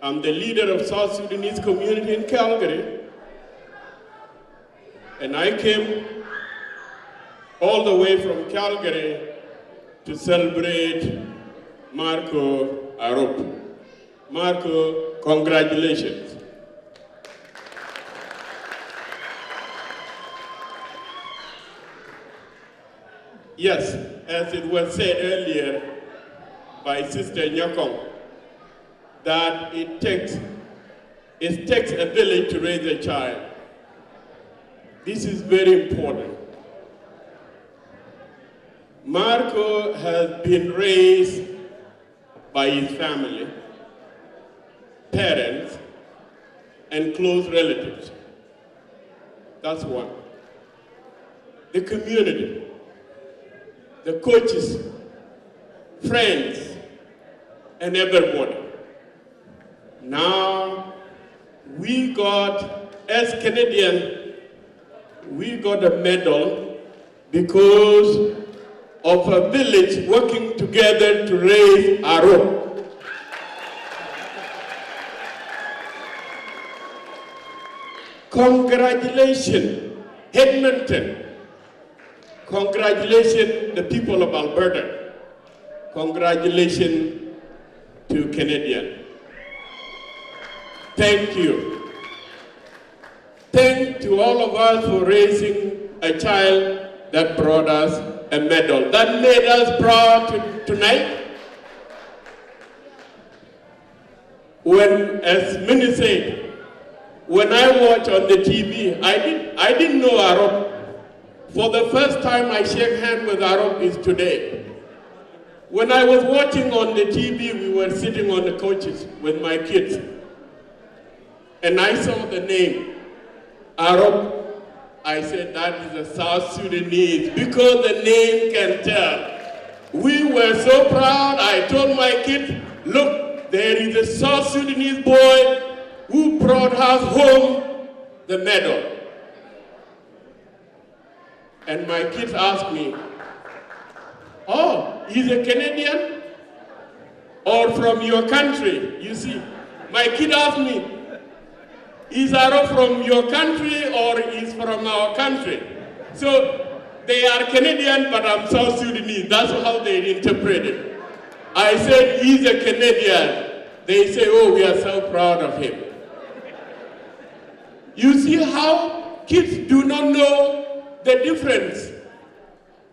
I'm the leader of South Sudanese community in Calgary, and I came all the way from Calgary to celebrate Marco Arop. Marco, congratulations. Yes, as it was said earlier by Sister Nyakong, that it takes a village to raise a child. This is very important. Marco has been raised by his family, parents, and close relatives. That's one. The community, the coaches, friends, and everybody. Now, we got, as Canadian, we got a medal because of a village working together to raise Arob. Congratulations, Edmonton. Congratulations, the people of Alberta. Congratulations to Canadian. Thank you. Thank to all of us for raising a child that brought us a medal. That made us proud tonight. When, as many said, when I watch on the TV, I didn't know Arob. For the first time I shake hands with Arob is today. When I was watching on the TV, we were sitting on the couches with my kids. And I saw the name, Arob. I said, that is a South Sudanese, because the name can tell. We were so proud. I told my kids, look, there is a South Sudanese boy who brought us home the medal. And my kids asked me, oh, he's a Canadian? Or from your country? You see, my kid asked me, is Arob from your country or is from our country? So they are Canadian, but I'm South Sudanese. That's how they interpret it. I said, he's a Canadian. They say, oh, we are so proud of him. You see how kids do not know the difference.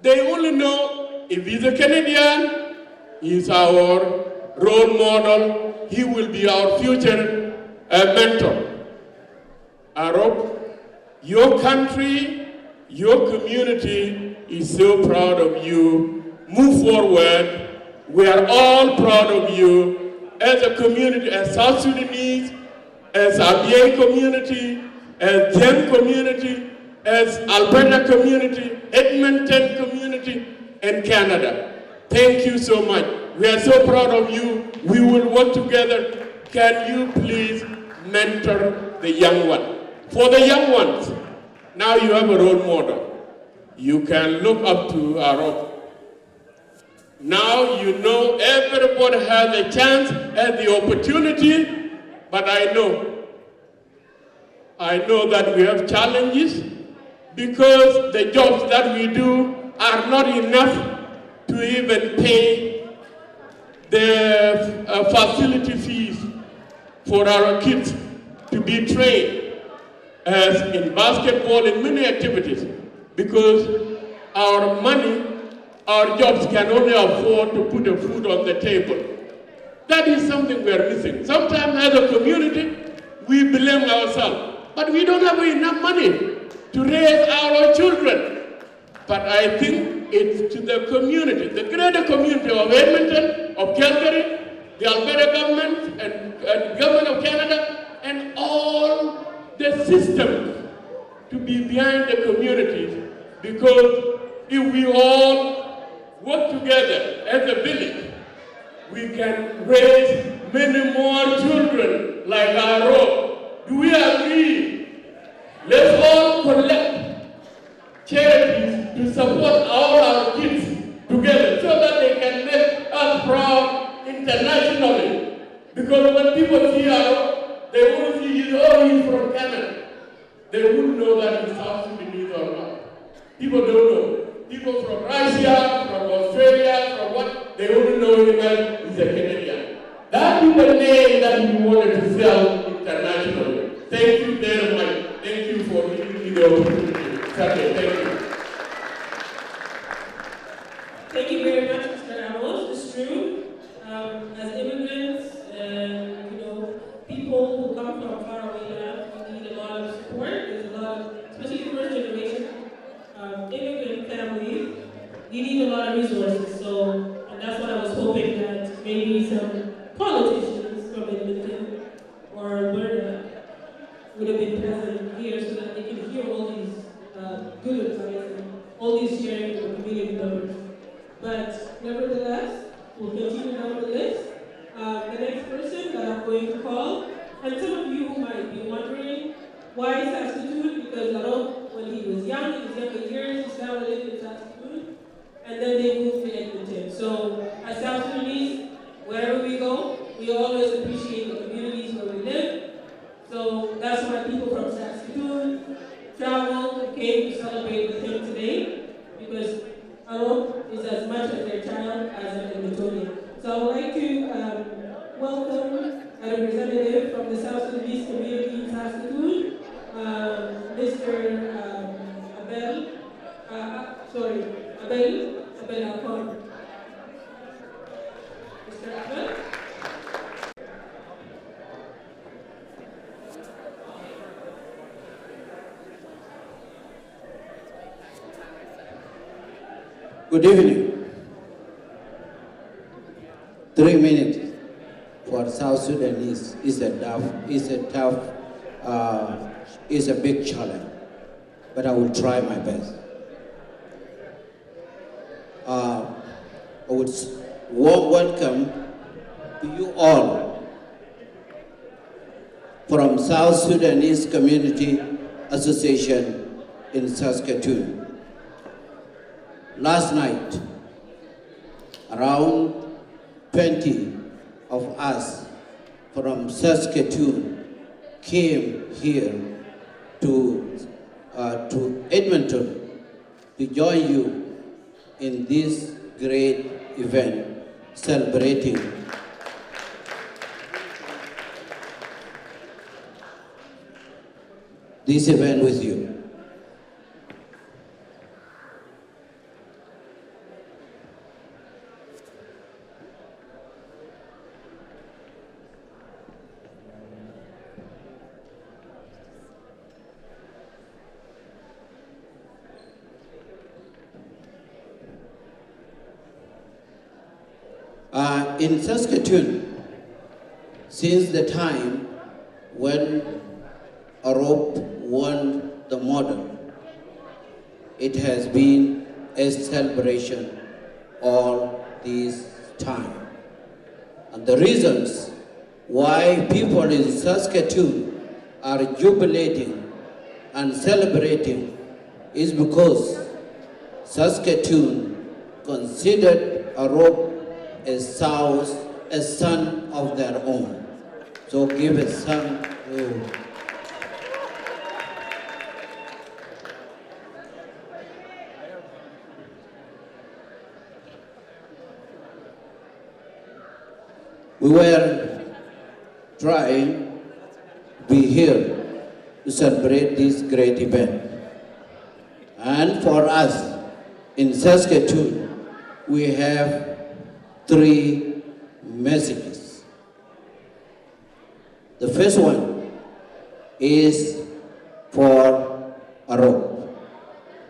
They only know if he's a Canadian, he's our role model, he will be our future a mentor. Arob, your country, your community is so proud of you. Move forward. We are all proud of you as a community, as South Sudanese, as Abyei Community, as Jem Community, as Alberta Community, Edmonton Community, and Canada. Thank you so much. We are so proud of you. We will work together. Can you please mentor the young one? For the young ones, now you have a role model. You can look up to Arob. Now you know everybody has a chance, has the opportunity, but I know that we have challenges because the jobs that we do are not enough to even pay the facility fees for our kids to be trained as in basketball and many activities, because our money, our jobs can only afford to put the food on the table. That is something we are missing. Sometimes as a community, we blame ourselves, but we don't have enough money to raise our children. But I think it's to the community, the greater community of Edmonton, of Calgary, the Alberta government, and government of Canada, and all the systems to be behind the communities, because if we all work together as a village, we can raise many more children like Arob. Do we agree? Let's all collect charities to support all our kids together so that they can make us proud internationally. Because when people see Arob, they won't see he's from Canada. They wouldn't know that he's South Sudanese or not. People don't know. People from Russia, from Australia, from what, they wouldn't know him as he's a Canadian. That is the name that we wanted to sell internationally. Thank you very much. Thank you for giving me the opportunity. Thank you. Thank you very much, Mr. Amos. It's true. As immigrants and people who come from far away land, we need a lot of support. There's a lot of, especially first generation immigrant families, we need a lot of resources. So, and that's what I was hoping that maybe some politicians from Edmonton or Alberta would have been present here so that they can hear all these good advice and all these sharing with the community members. But nevertheless, we'll continue down the list. The next person that I'm going to call, and some of you might be wondering why Saskatoon, because Arob, when he was young, in his younger years, his family lived in Saskatoon, and then they moved to Edmonton. So as South Sudanese, wherever we go, we always appreciate the communities where we live. So that's why people from Saskatoon traveled and came to celebrate with him today, because Arob is as much as their child as an Edmontonian. So I would like to welcome a representative from the South Sudanese community in Saskatoon, Mr. Abyei Community. Mr. Abyei. Good evening. 3 minutes for South Sudanese is a big challenge, but I will try my best. I would warm welcome to you all from South Sudanese Community Association in Saskatoon. Last night, around 20 of us from Saskatoon came here to Edmonton to join you in this great event celebrating this event with you. In Saskatoon, since the time when Arob won the model, it has been a celebration all this time. And the reasons why people in Saskatoon are jubilating and celebrating is because Saskatoon considered Arob a son of their own. So give a son. We were trying to be here to celebrate this great event. And for us in Saskatoon, we have 3 messages. The first one is for Arob.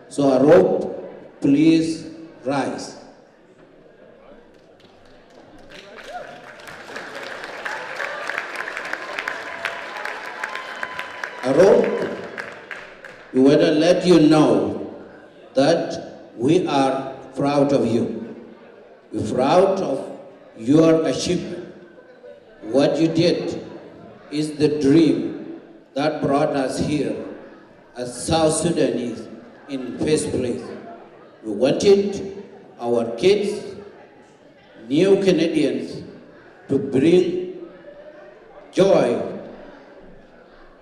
So Arob, please rise. Arob, we want to let you know that we are proud of you. We're proud of your achievement. What you did is the dream that brought us here as South Sudanese in the first place. We wanted our kids, new Canadians, to bring joy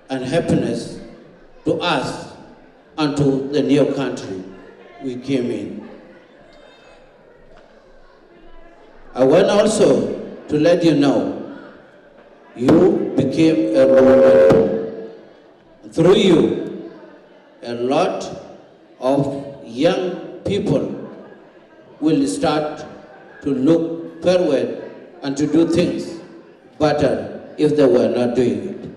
and happiness to us and to the new country we came in. I want also to let you know, you became a role model. Through you, a lot of young people will start to look forward and to do things better if they were not doing it.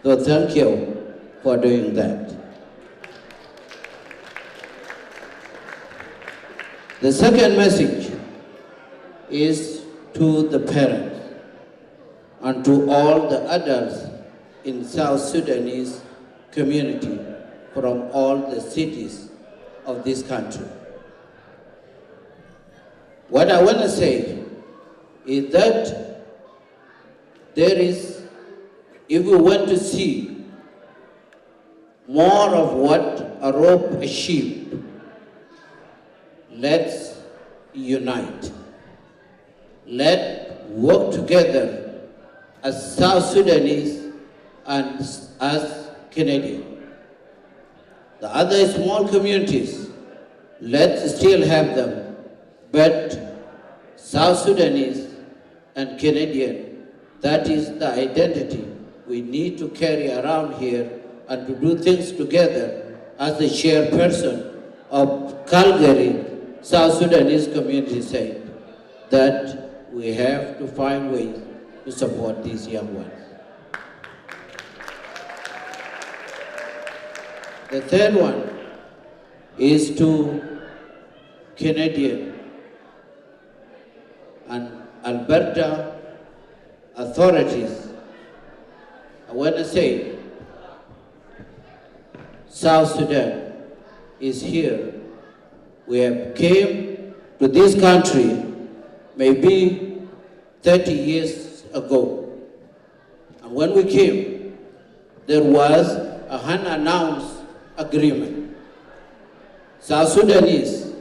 So thank you for doing that. The second message is to the parents and to all the adults in South Sudanese community from all the cities of this country. What I want to say is that if we want to see more of what Arob achieved, let's unite. Let's work together as South Sudanese and as Canadians. The other small communities, let's still have them, but South Sudanese and Canadian, that is the identity we need to carry around here and to do things together. As the chairperson of Calgary South Sudanese community said, that we have to find ways to support these young ones. The third one is to Canadian and Alberta authorities. I want to say, South Sudan is here. We have came to this country maybe 30 years ago. And when we came, there was a unannounced agreement. South Sudanese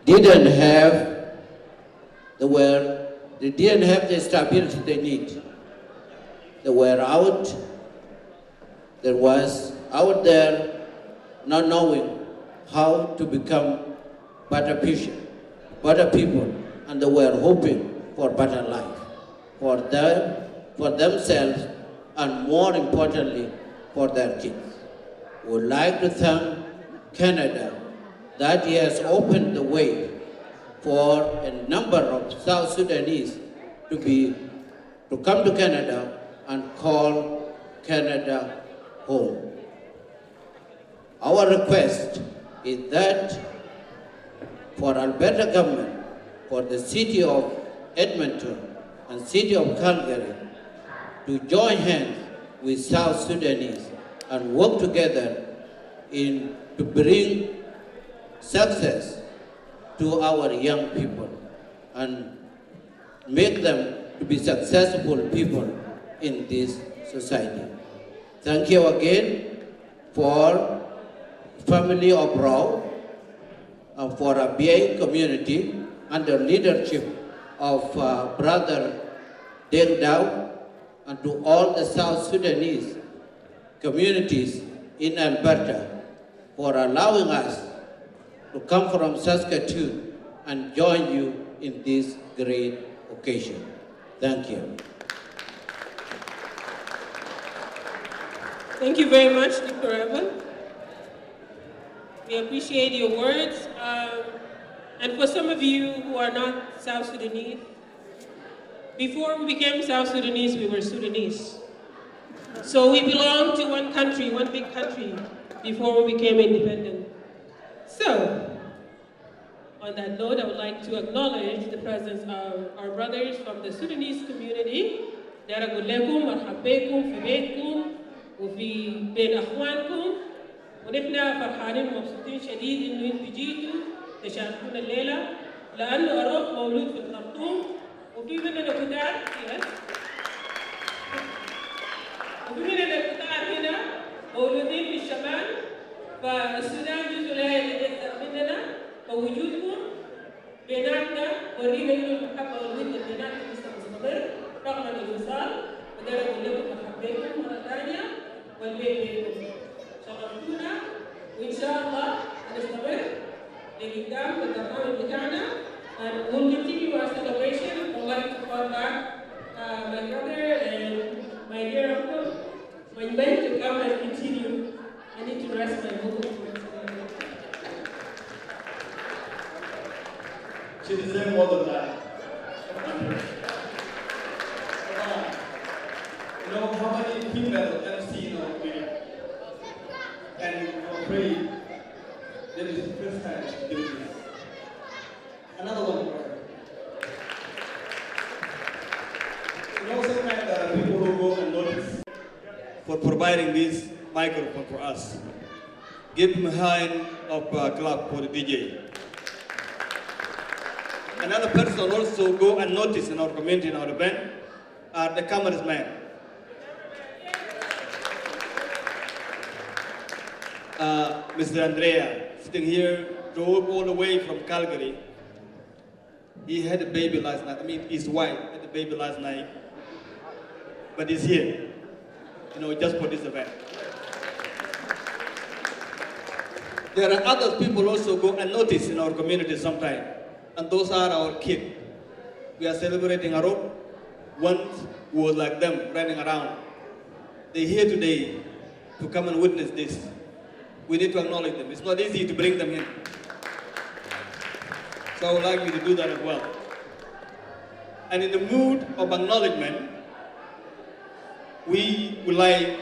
didn't have the stability they need. They were out there not knowing how to become better people, and they were hoping for better life for themselves, and more importantly, for their kids. We would like to thank Canada that he has opened the way for a number of South Sudanese to come to Canada and call Canada home. Our request is that for Alberta government, for the city of Edmonton, and City of Calgary to join hands with South Sudanese and work together to bring success to our young people and make them to be successful people in this society. Thank you again for family of Arob and for Abyei Community under leadership of Brother Deng Dao, and to all the South Sudanese communities in Alberta for allowing us to come from Saskatoon and join you in this great occasion. Thank you. Thank you very much, Dr. Evan. We appreciate your words. And for some of you who are not South Sudanese, before we became South Sudanese, we were Sudanese. So we belonged to one country, one big country, before we became independent. So, on that note, I would like to acknowledge the presence of our brothers from the Sudanese community. Arob, marhabekum, fi beitkum, وفي بين أخوانكم، ونحن فرحانين ومبسوطين شديد إنه أنتوا جيتوا تشاركونا الليلة، لأنه أروب مولود في الخرطوم وفي مننا كتار هنا مولودين في الشمال، فالسودان جزء لا يتجزأ مننا، فوجودكم بيناتنا ورينا إنه المحبة والود بيناتنا لسه مستمر رغم الانفصال. وده أقول لكم مرحبا مرة ثانية والبيت بيتكم. شرفتونا وإن شاء الله هنستمر لقدام بالبرنامج بتاعنا and we'll continue our celebration. I'd like to call back my brother and my dear uncle, my men, to come and continue. I need to rest my vocal cords. She deserves more than that. You know how many female MC we and pray. That is the first time she did this. Another one for her. You know, sometimes there are people who go and notice for providing this microphone for us. Give him a hand of clap for the DJ. Another person also go and notice in our community, in our event, are the cameraman. Mr. Andrea, sitting here, drove all the way from Calgary. He had a baby last night. I mean, his wife had a baby last night. But he's here, you know, just for this event. There are other people also go and notice in our community sometimes. And those are our kids. We are celebrating Arob. Once was like them running around. They're here today to come and witness this. We need to acknowledge them. It's not easy to bring them in. So I would like you to do that as well. And in the mood of acknowledgement, we would like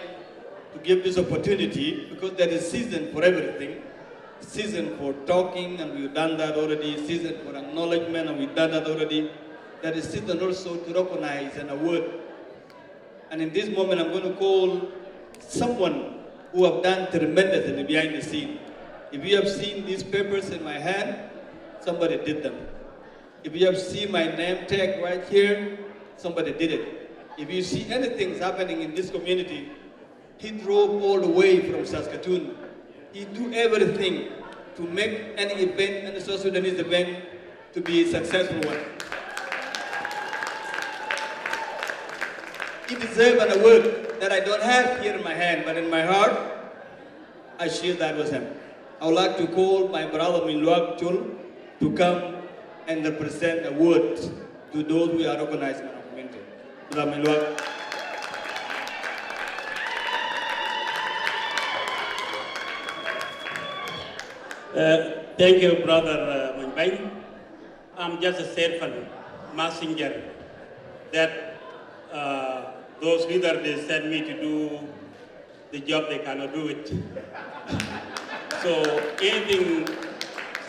to give this opportunity because there is season for everything. Season for talking, and we've done that already. Season for acknowledgement, and we've done that already. There is season also to recognize and award. And in this moment, I'm going to call someone who have done tremendously behind the scene. If you have seen these papers in my hand, somebody did them. If you have seen my name tag right here, somebody did it. If you see anything happening in this community, he drove all the way from Saskatoon. He do everything to make any event, any South Sudanese event, to be a successful one. He deserves an award that I don't have here in my hand, but in my heart, I share that with him. I would like to call my brother Milwak Chul to come and represent a word to those who are recognized in our community. Brother Milwak. Thank you, Brother Munbay. I'm just a servant, messenger, that those leaders, they send me to do the job, they cannot do it. So anything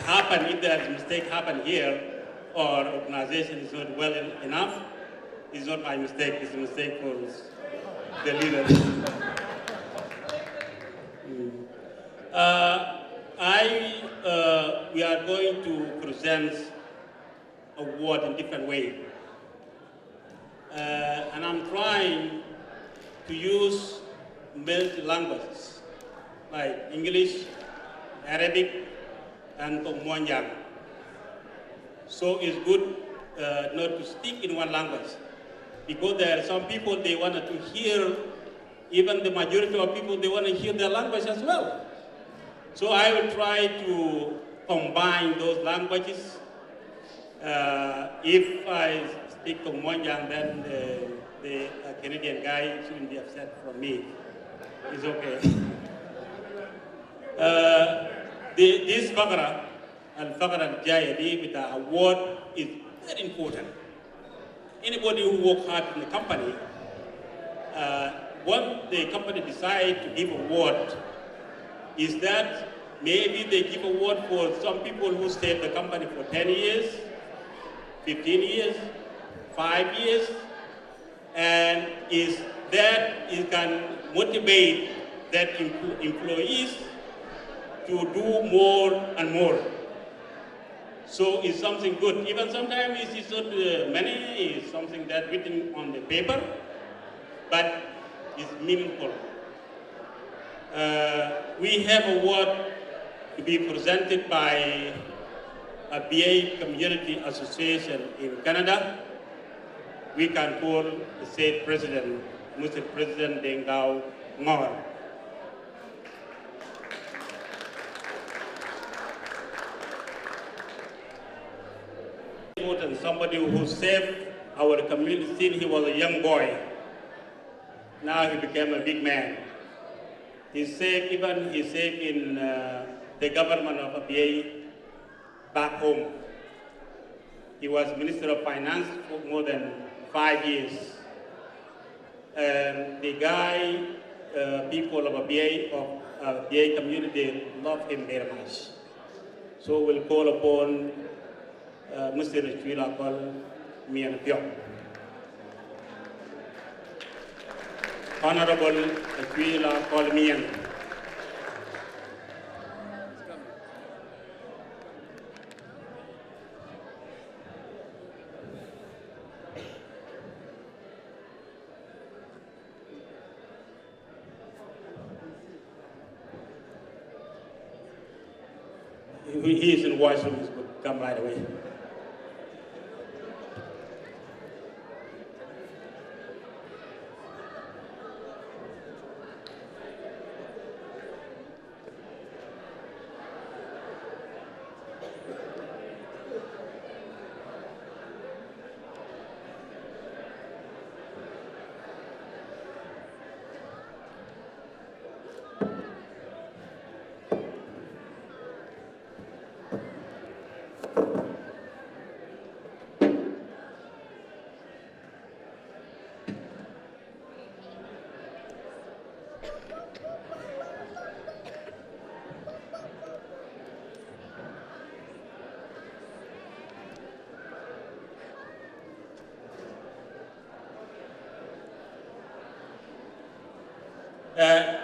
happen, if there is a mistake happen here, or organization is not well enough, it's not my mistake, it's a mistake for the leader. We are going to present award in different ways. And I'm trying to use multi languages like English, Arabic, and Tongmonjang. So it's good not to stick in one language, because there are some people, they wanted to hear, even the majority of people, they want to hear their language as well. So I will try to combine those languages. If I speak Tongmonjang, then the Canadian guy shouldn't be upset from me. It's okay. This Fakara and Fakara Abyei with the award is very important. Anybody who works hard in the company, what the company decides to give award is that maybe they give award for some people who stayed the company for 10 years, 15 years, 5 years, and is that it can motivate that employees to do more and more. So it's something good. Even sometimes it's not money, it's something that's written on the paper, but it's meaningful. We have a award to be presented by Abyei Community Association in Canada. We can call the state president, Mr. President Deng Dao Ngor. Important, somebody who saved our community since he was a young boy. Now he became a big man. He saved in the government of Abyei back home. He was Minister of Finance for more than 5 years. And the guy, people of Abyei community love him very much. So we'll call upon Mr. Chwila Kol Mian Pyok. Honorable Chwila Kol Mian. He is in washroom, he will come right away.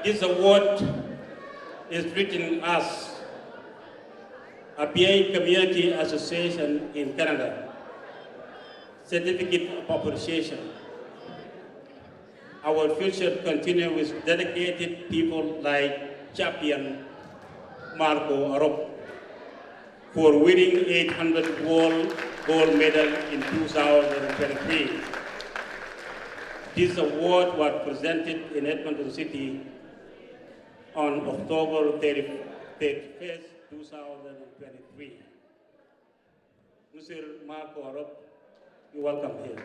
This award is written as Abyei Community Association in Canada, Certificate of Appreciation. Our future continues with dedicated people like champion Marco Arop for winning 800 gold medal in 2023. This award was presented in Edmonton City on October 31st, 2023. Mr. Marco Arop, you're welcome here.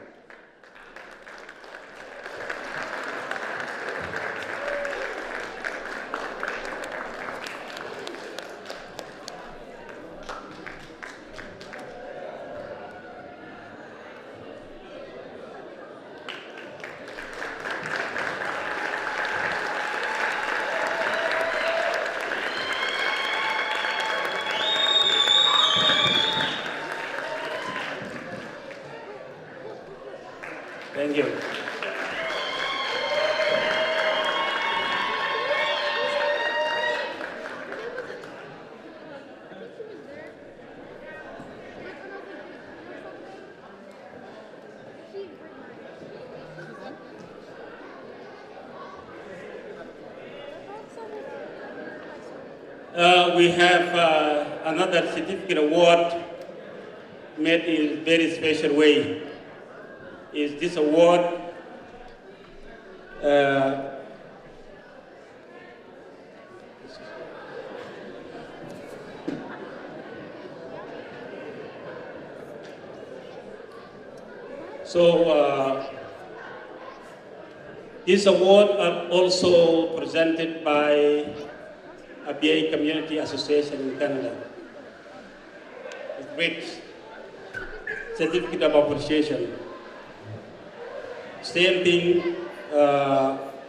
Thank you. We have another certificate award made in a very special way. Is this award this award are also presented by Abyei Community Association in Canada. It's great certificate of appreciation. Same thing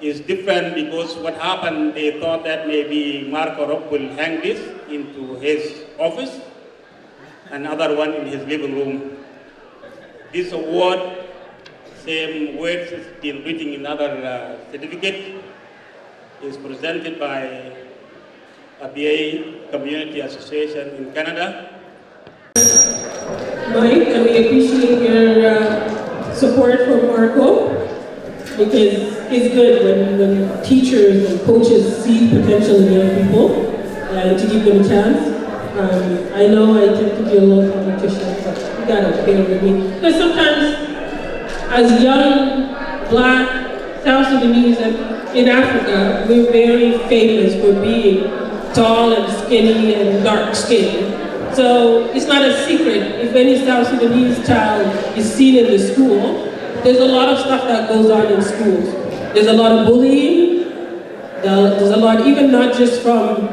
is different because what happened, they thought that maybe Marco Arop will hang this into his office, another one in his living room. This award, same words has been written in other certificate, is presented by Abyei Community Association in Canada. Mike, and we appreciate your support for Marco, because it's good when teachers and coaches see potential in young people and to give them a chance. I know I tend to be a little competition, but you gotta bear with me. Because sometimes, as young, black, South Sudanese in Africa, we're very famous for being tall and skinny and dark skinned. So it's not a secret if any South Sudanese child is seen in the school, there's a lot of stuff that goes on in schools. There's a lot of bullying, there's a lot, even not just from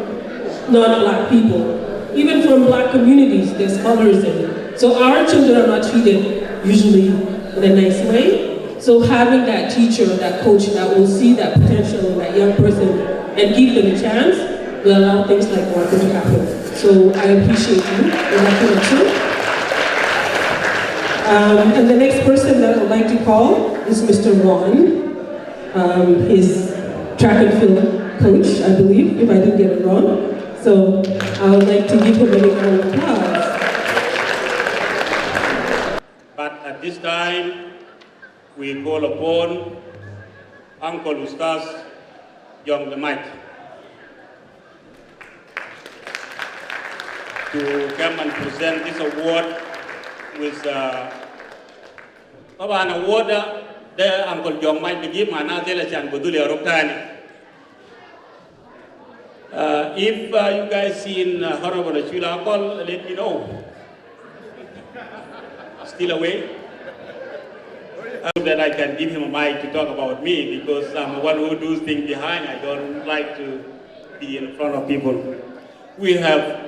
non-black people, even from black communities, there's colors in it. So our children are not treated usually in a nice way. So having that teacher or that coach that will see that potential in that young person and give them a chance will allow things like Marco to happen. So I appreciate you for that too. And the next person that I would like to call is Mr. Ron, his track and field coach, I believe, if I didn't get it wrong. So I would like to give him a round of applause. But at this time, we call upon Uncle Ustaz Young the Mike to come and present this award with an award that Uncle Young Mike to give Manazela Chan Buduli Arop. If you guys seen Honorable Chula call, let me know. Still away? I hope that I can give him a mic to talk about me, because I'm the one who does things behind. I don't like to be in front of people. We have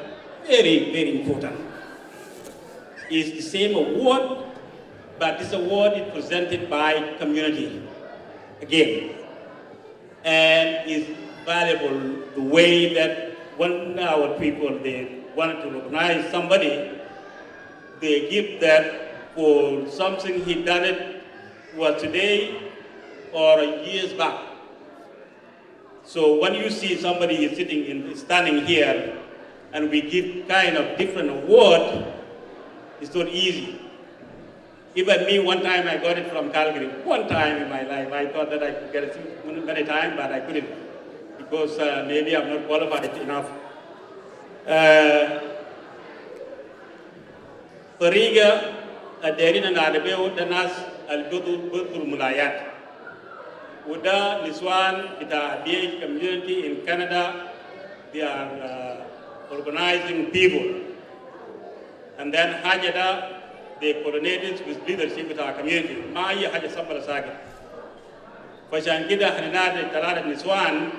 very, very important. It's the same award, but this award is presented by community again. And it's valuable the way that when our people, they want to recognize somebody, they give that for something he done it was today or years back. So when you see somebody standing here and we give kind of different award, it's not easy. Even me, one time I got it from Calgary. One time in my life, I thought that I could get it many times, but I couldn't, because maybe I'm not qualified enough. Fariga, Aderina Nadebeo, Danas, Albudu Mulayat. Uda, Niswan, the Abyei community in Canada, they are organizing people. And then Hajada, they coordinated with leadership with our community. Maya Haja Sambala Saga. Fashankida Hanada Talada Niswan,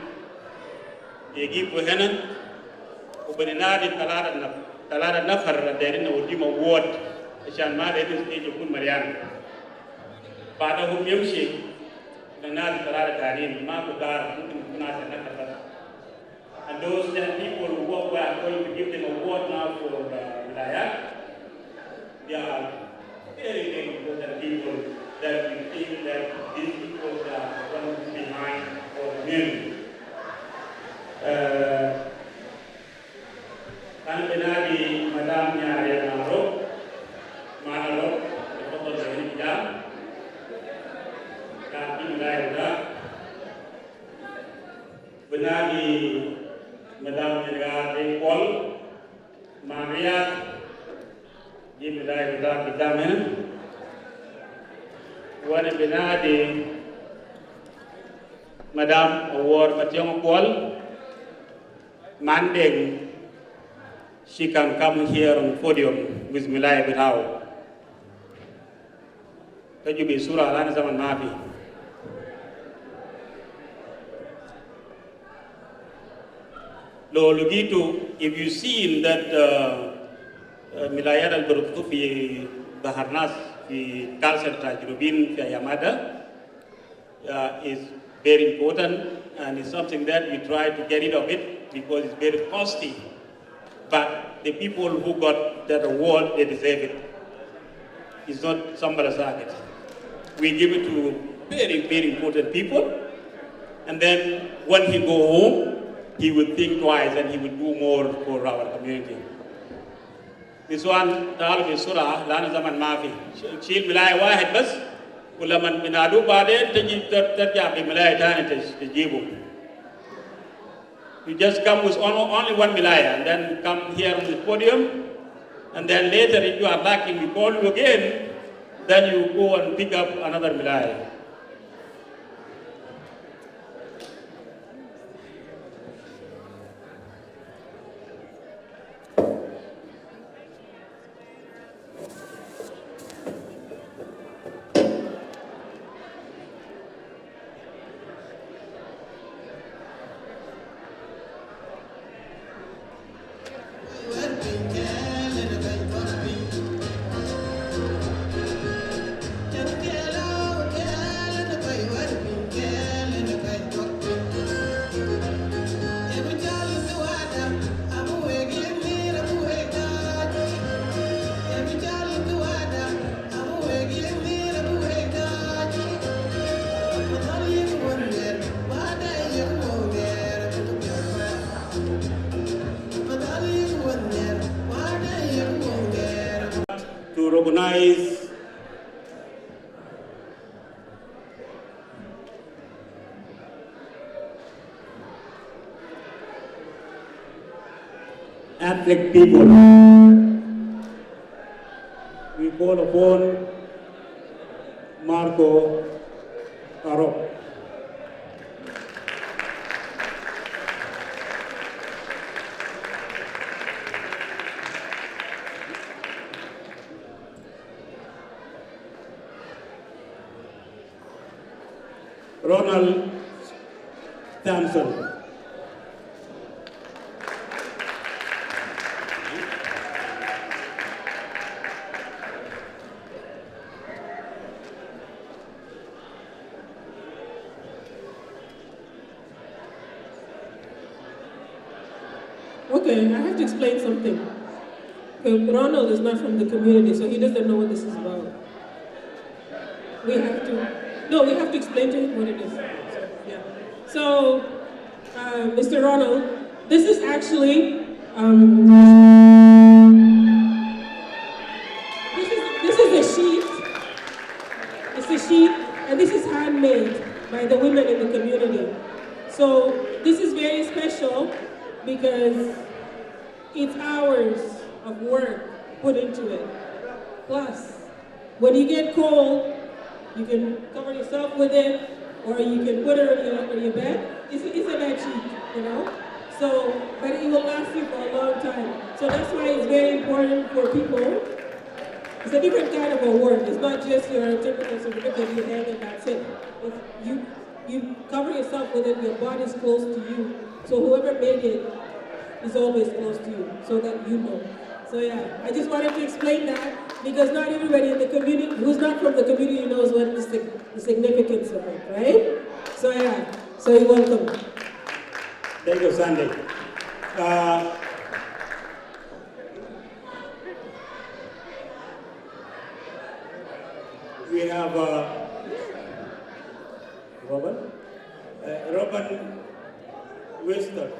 they give to Henan, Ubanadi Talada Nafar, they didn't know Dima Ward, Shan Mad, they didn't stage of Kun Mariana. Pada Hum Yamshi, Nanadi Talada Karin, Makudar, Kunat and Nakata. And those 10 people who are going to give them a award now for Wilayat, they are very, very important people that we think that these people are one behind our community. Kan benari Madam Arob, Arob, the photo of the jam, kan Imlai benari Madam Paul, Maria, Imlai kita One benari Madam Award Mationg Paul, Mandeng. She can come here on the podium with Milai Bitao. Can you be Surah Alana Zaman Mafi? Lo Lugitu, if you see that Milayat al Buruktu fi Baharnas, fi Kalsel Tajrubin, fi Yamada, is very important and it's something that we try to get rid of it because it's very costly. But the people who got that award, they deserve it. It's not somebody's target. We give it to very, very important people. And then when he go home, he would think twice and he would do more for our community. This one, Ta'al Surah, Lana Zaman Mafi. Shil Milai Wahid Bas, Ulaman Minadu Bade, Tajab Milai Tanitis, the Jibu. You just come with only one Milaya and then come here on the podium. And then later, if you are lacking, we call you again. Then you go and pick up another Milaya. To recognize ethnic people, we call upon Marco Arop. Ronald Thompson. Okay, I have to explain something. Ronald is not from the community, so he doesn't know what this is about. We have to explain to him what it is. So, Mr. Ronald, this is actually, this is a sheet. It's a sheet, and this is handmade by the women in the community. So, this is very special because it's hours of work put into it. Plus, when you get cold, you can cover yourself with it, or you can put it on your bed. It's a bed sheet, you know? So, but it will last you for a long time. So that's why it's very important for people. It's a different kind of award. It's not just your typical certificate you hang and that's it. You cover yourself with it, your body's close to you. So whoever made it is always close to you, so that you know. So yeah, I just wanted to explain that because not everybody in the community, who's not from the community, knows what the significance of it, right? So yeah, so you're welcome. Thank you, Sandy. we have Robert Wester.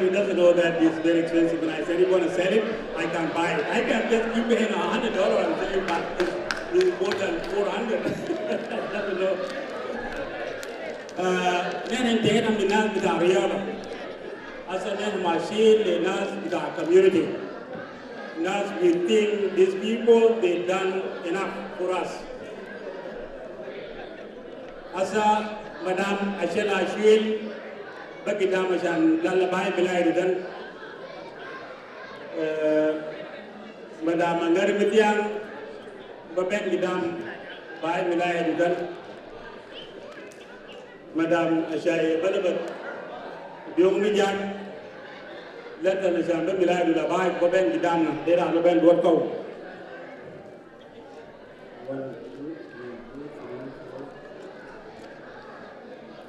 He doesn't know that it's very expensive. And I said, if you want to sell it, I can buy it. I can just give him $100 and say, but it's more than 400. Doesn't know. Then I'm the Nas with Arob. As a machine, the Nas with our community. Nas, we think these people, they've done enough for us. As a Madame Ashela Ashwin, bagi damajan lalabai bilai dan madam anggar metiang babek didam bai bilai dan madam Ashai balabat biong mijang latan jam bilai dula bai babek didam na dera babek dua kau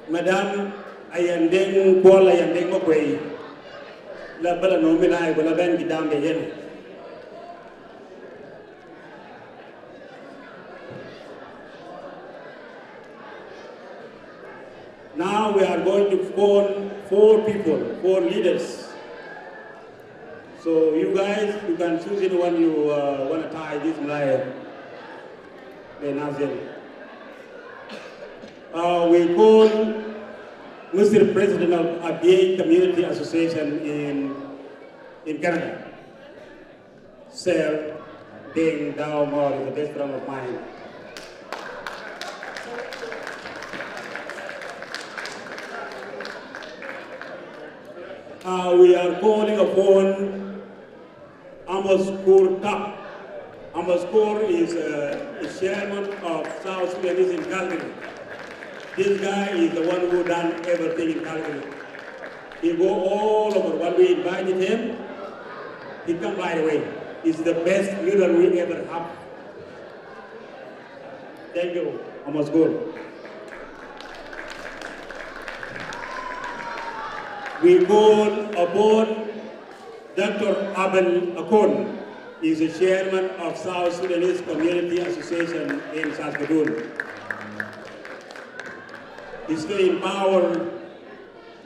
madam ayandeng kuala ayandeng makwei la bala no milai bala ben gidam be yen. Now we are going to phone 4 people, 4 leaders. So you guys, you can choose anyone you want to tie this milai. We call Mr. President of Abyei Community Association in Canada, Sir Ding Dao Mor is the best friend of mine. We are calling upon Amos Kur Tap. Amos Kur is chairman of South Sudanese in Calgary. This guy is the one who done everything in Calgary. He go all over. When we invited him, he come right away. He's the best leader we ever have. Thank you, Amos Kur. We call upon Dr. Abyei Community. He is the chairman of South Sudanese Community Association in South Sudan. He's been in power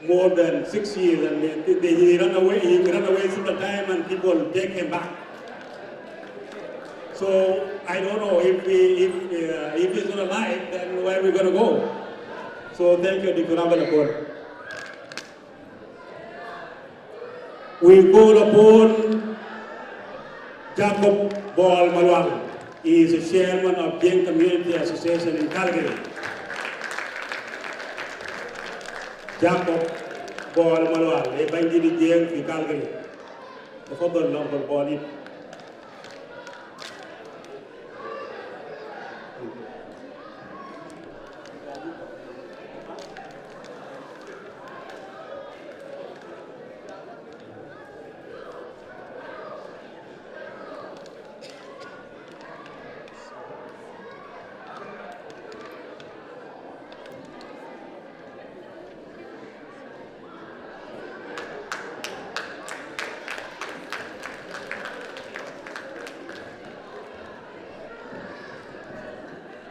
more than 6 years, and he ran away several times, and people take him back. So I don't know if he's not alive, then where are we going to go? So thank you, Dr. Abyei Community. We call upon Jacob Ball Malwal. He is the chairman of Abyei Community Association in Calgary. Jacob بول ملوال لي بنجي دي جيم في كالغري تفضل نقبل بولي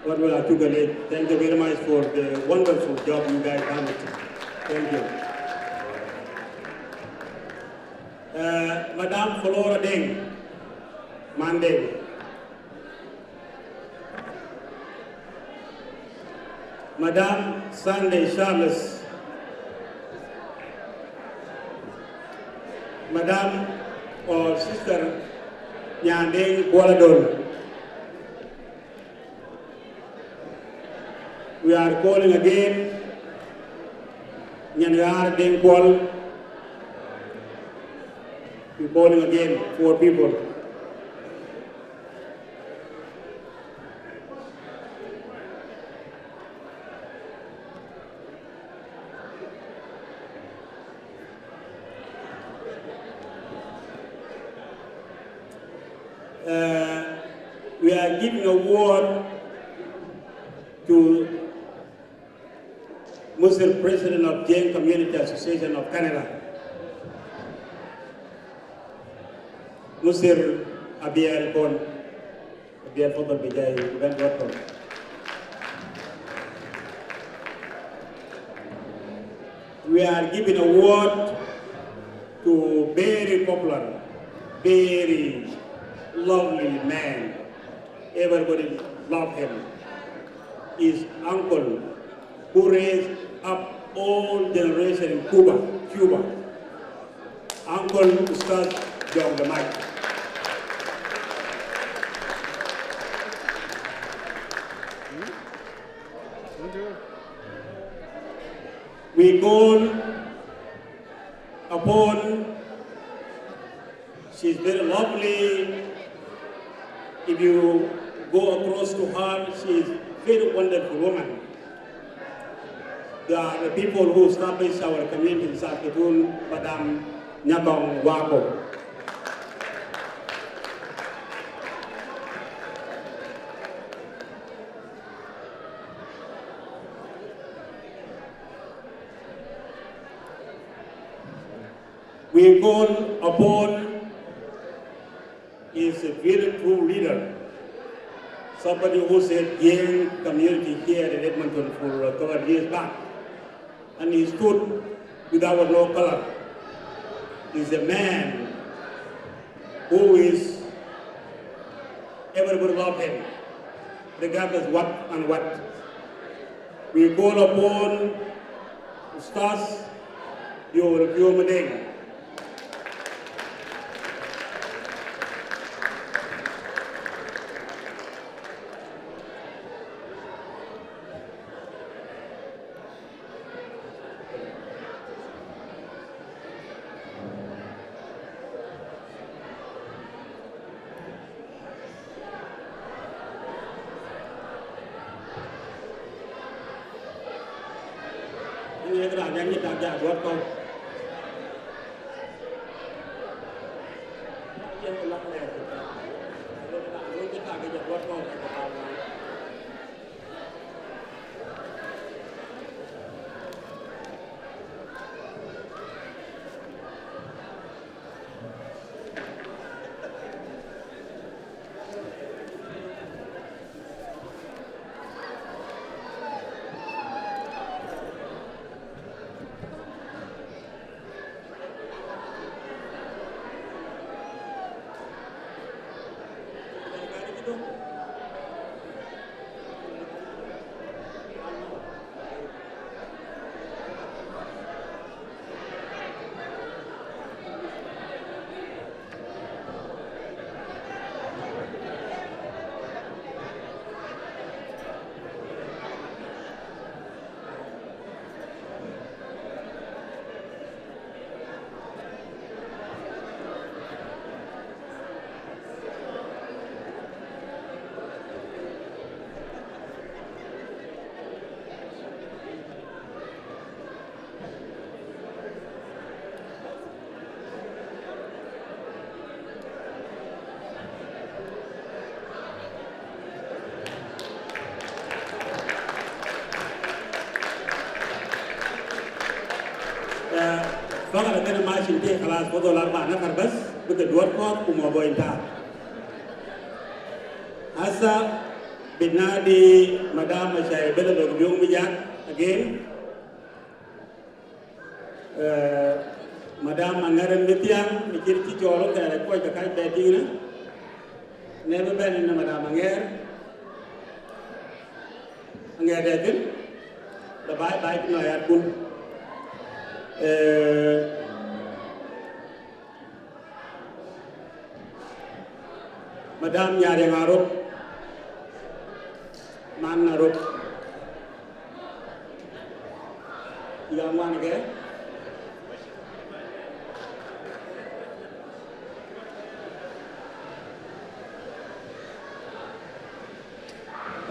What will I do? Thank you very much for the wonderful job you guys done. Thank you. Madame Flora Deng, Mandeng. Madame Sunday Charles. Madame or Sister Nyandeng Kualadon. We are calling again Nyanyar Deng Kual. We're calling again for people. We are giving a award to Muslim President of Abyei Community Association of Canada, Mr. Abyei Community. We are giving an award to very popular, very lovely man. Everybody love him. His uncle who raised up all generation in Cuba. Uncle Ustaz John the Mike. We call upon, she's very lovely. If you go across to her, she's a very wonderful woman. They are the people who established our community in South Sudan, Madam Nyabong Wako. We call upon is a very true leader. Somebody who said young community here in Edmonton for a couple of years back. And he stood without no color. He's a man who is, everybody love him, regardless what and what. We call upon Ustaz Madeng. فقط أنا ماشي انتهي خلاص فضل 4 نفر بس بدي دور كوت وموبايلها هسا بنادي مدام مشاي بلد اليوم بيجان again مدام أنغرن بيتيان بيجي تجارو كأنك كوي تكاي بيتينا never been in مدام أنغر داتن لباي باي كنا ياركون مدام ياري عروب man Arob yang mana ke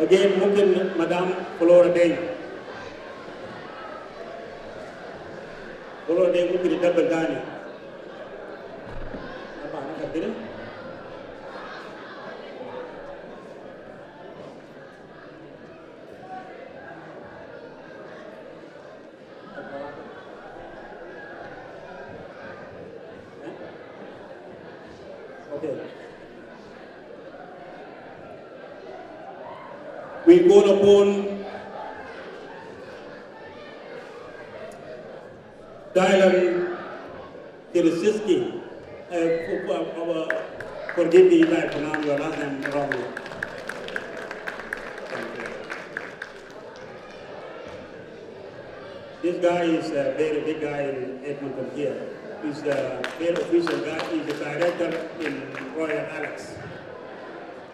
again mungkin Madam Flora Deng mungkin tidak bergani apa nak kata we call upon Dylan Kirisiski, forgive me if I pronounce your last name wrongly. This guy is a very big guy in Edmonton here. He's a very official guy. He's the director in Royal Alex.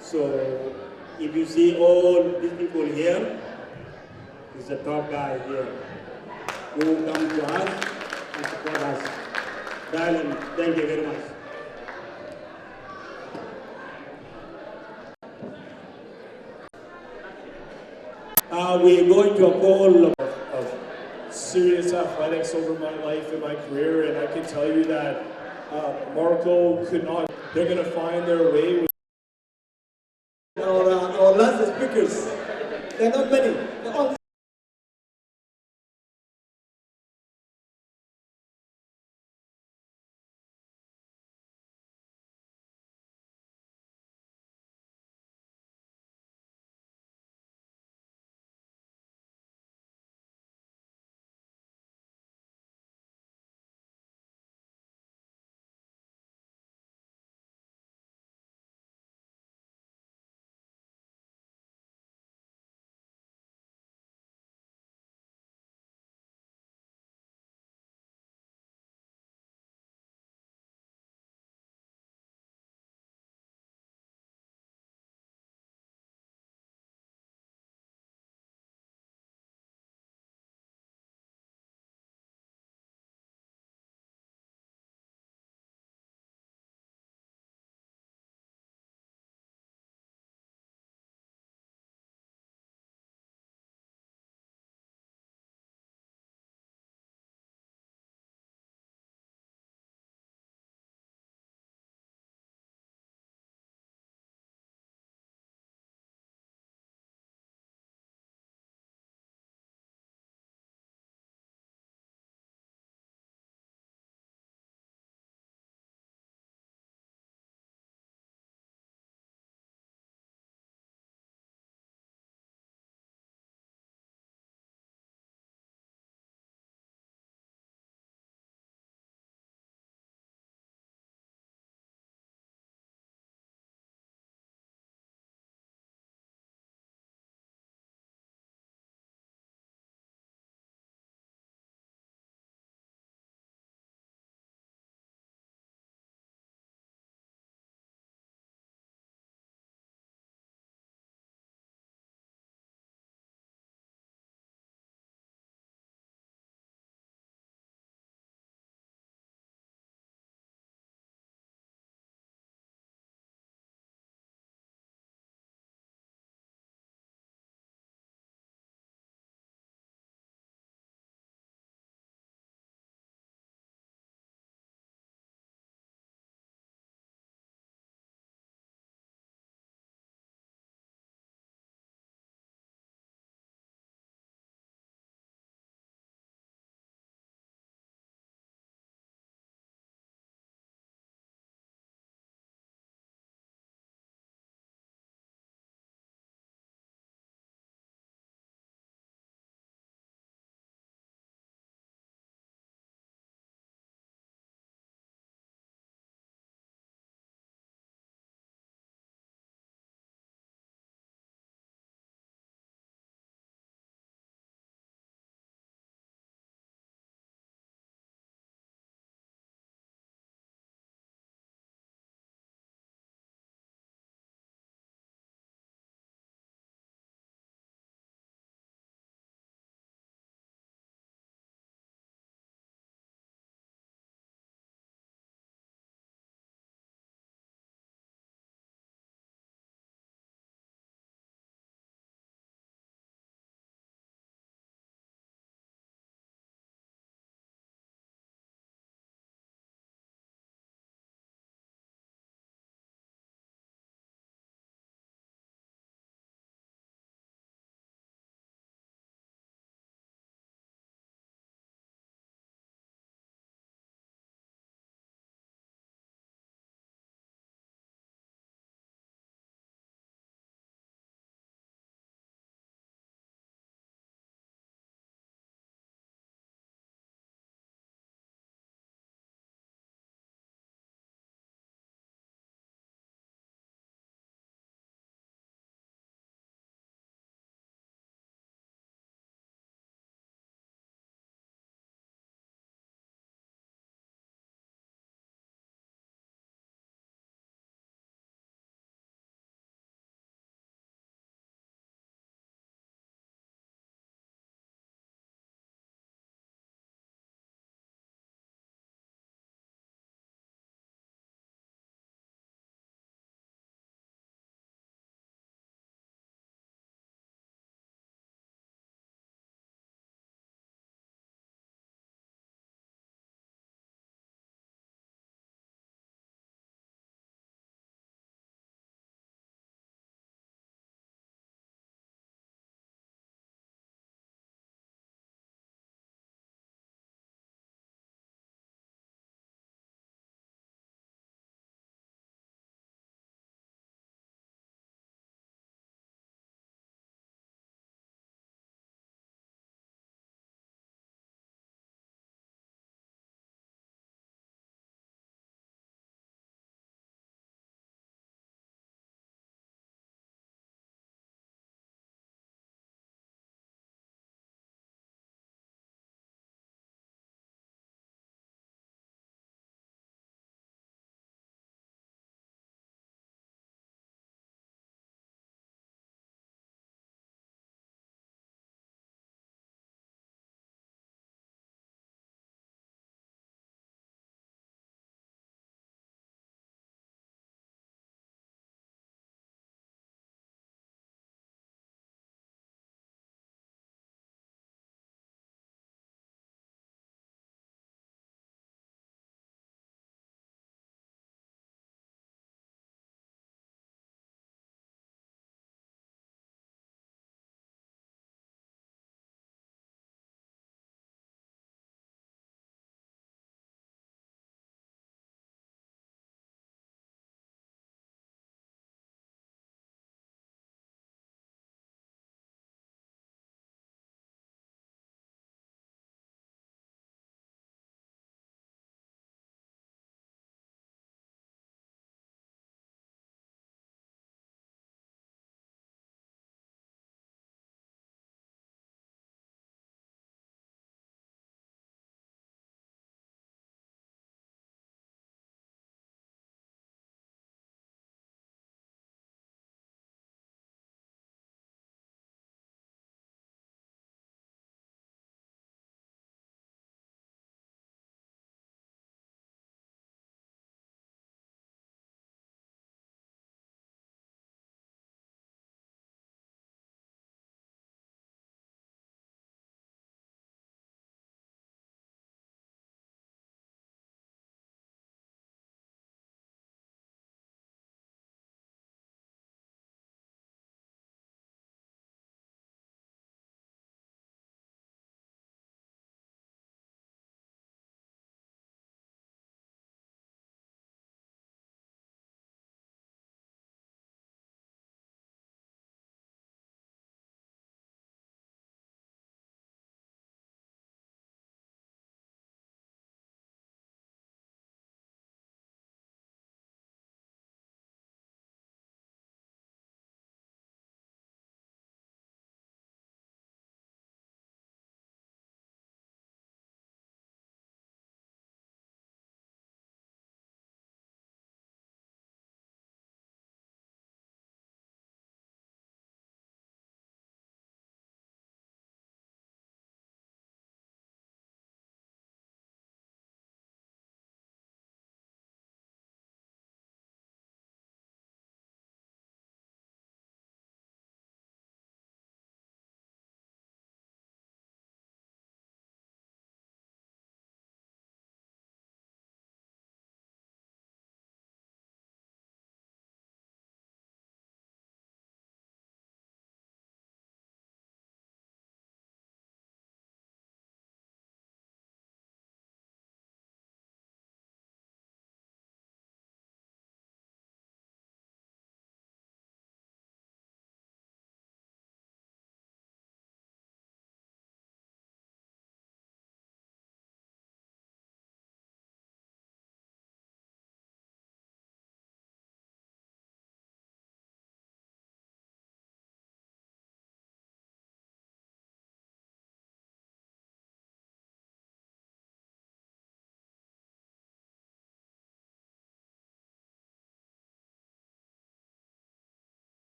So if you see all these people here, he's the top guy here who come to us and support us. Dylan, thank you very much. We're going to a call of serious athletics over my life and my career, and I can tell you that Marco could not. They're going to find their way. Our last speakers, they're not many.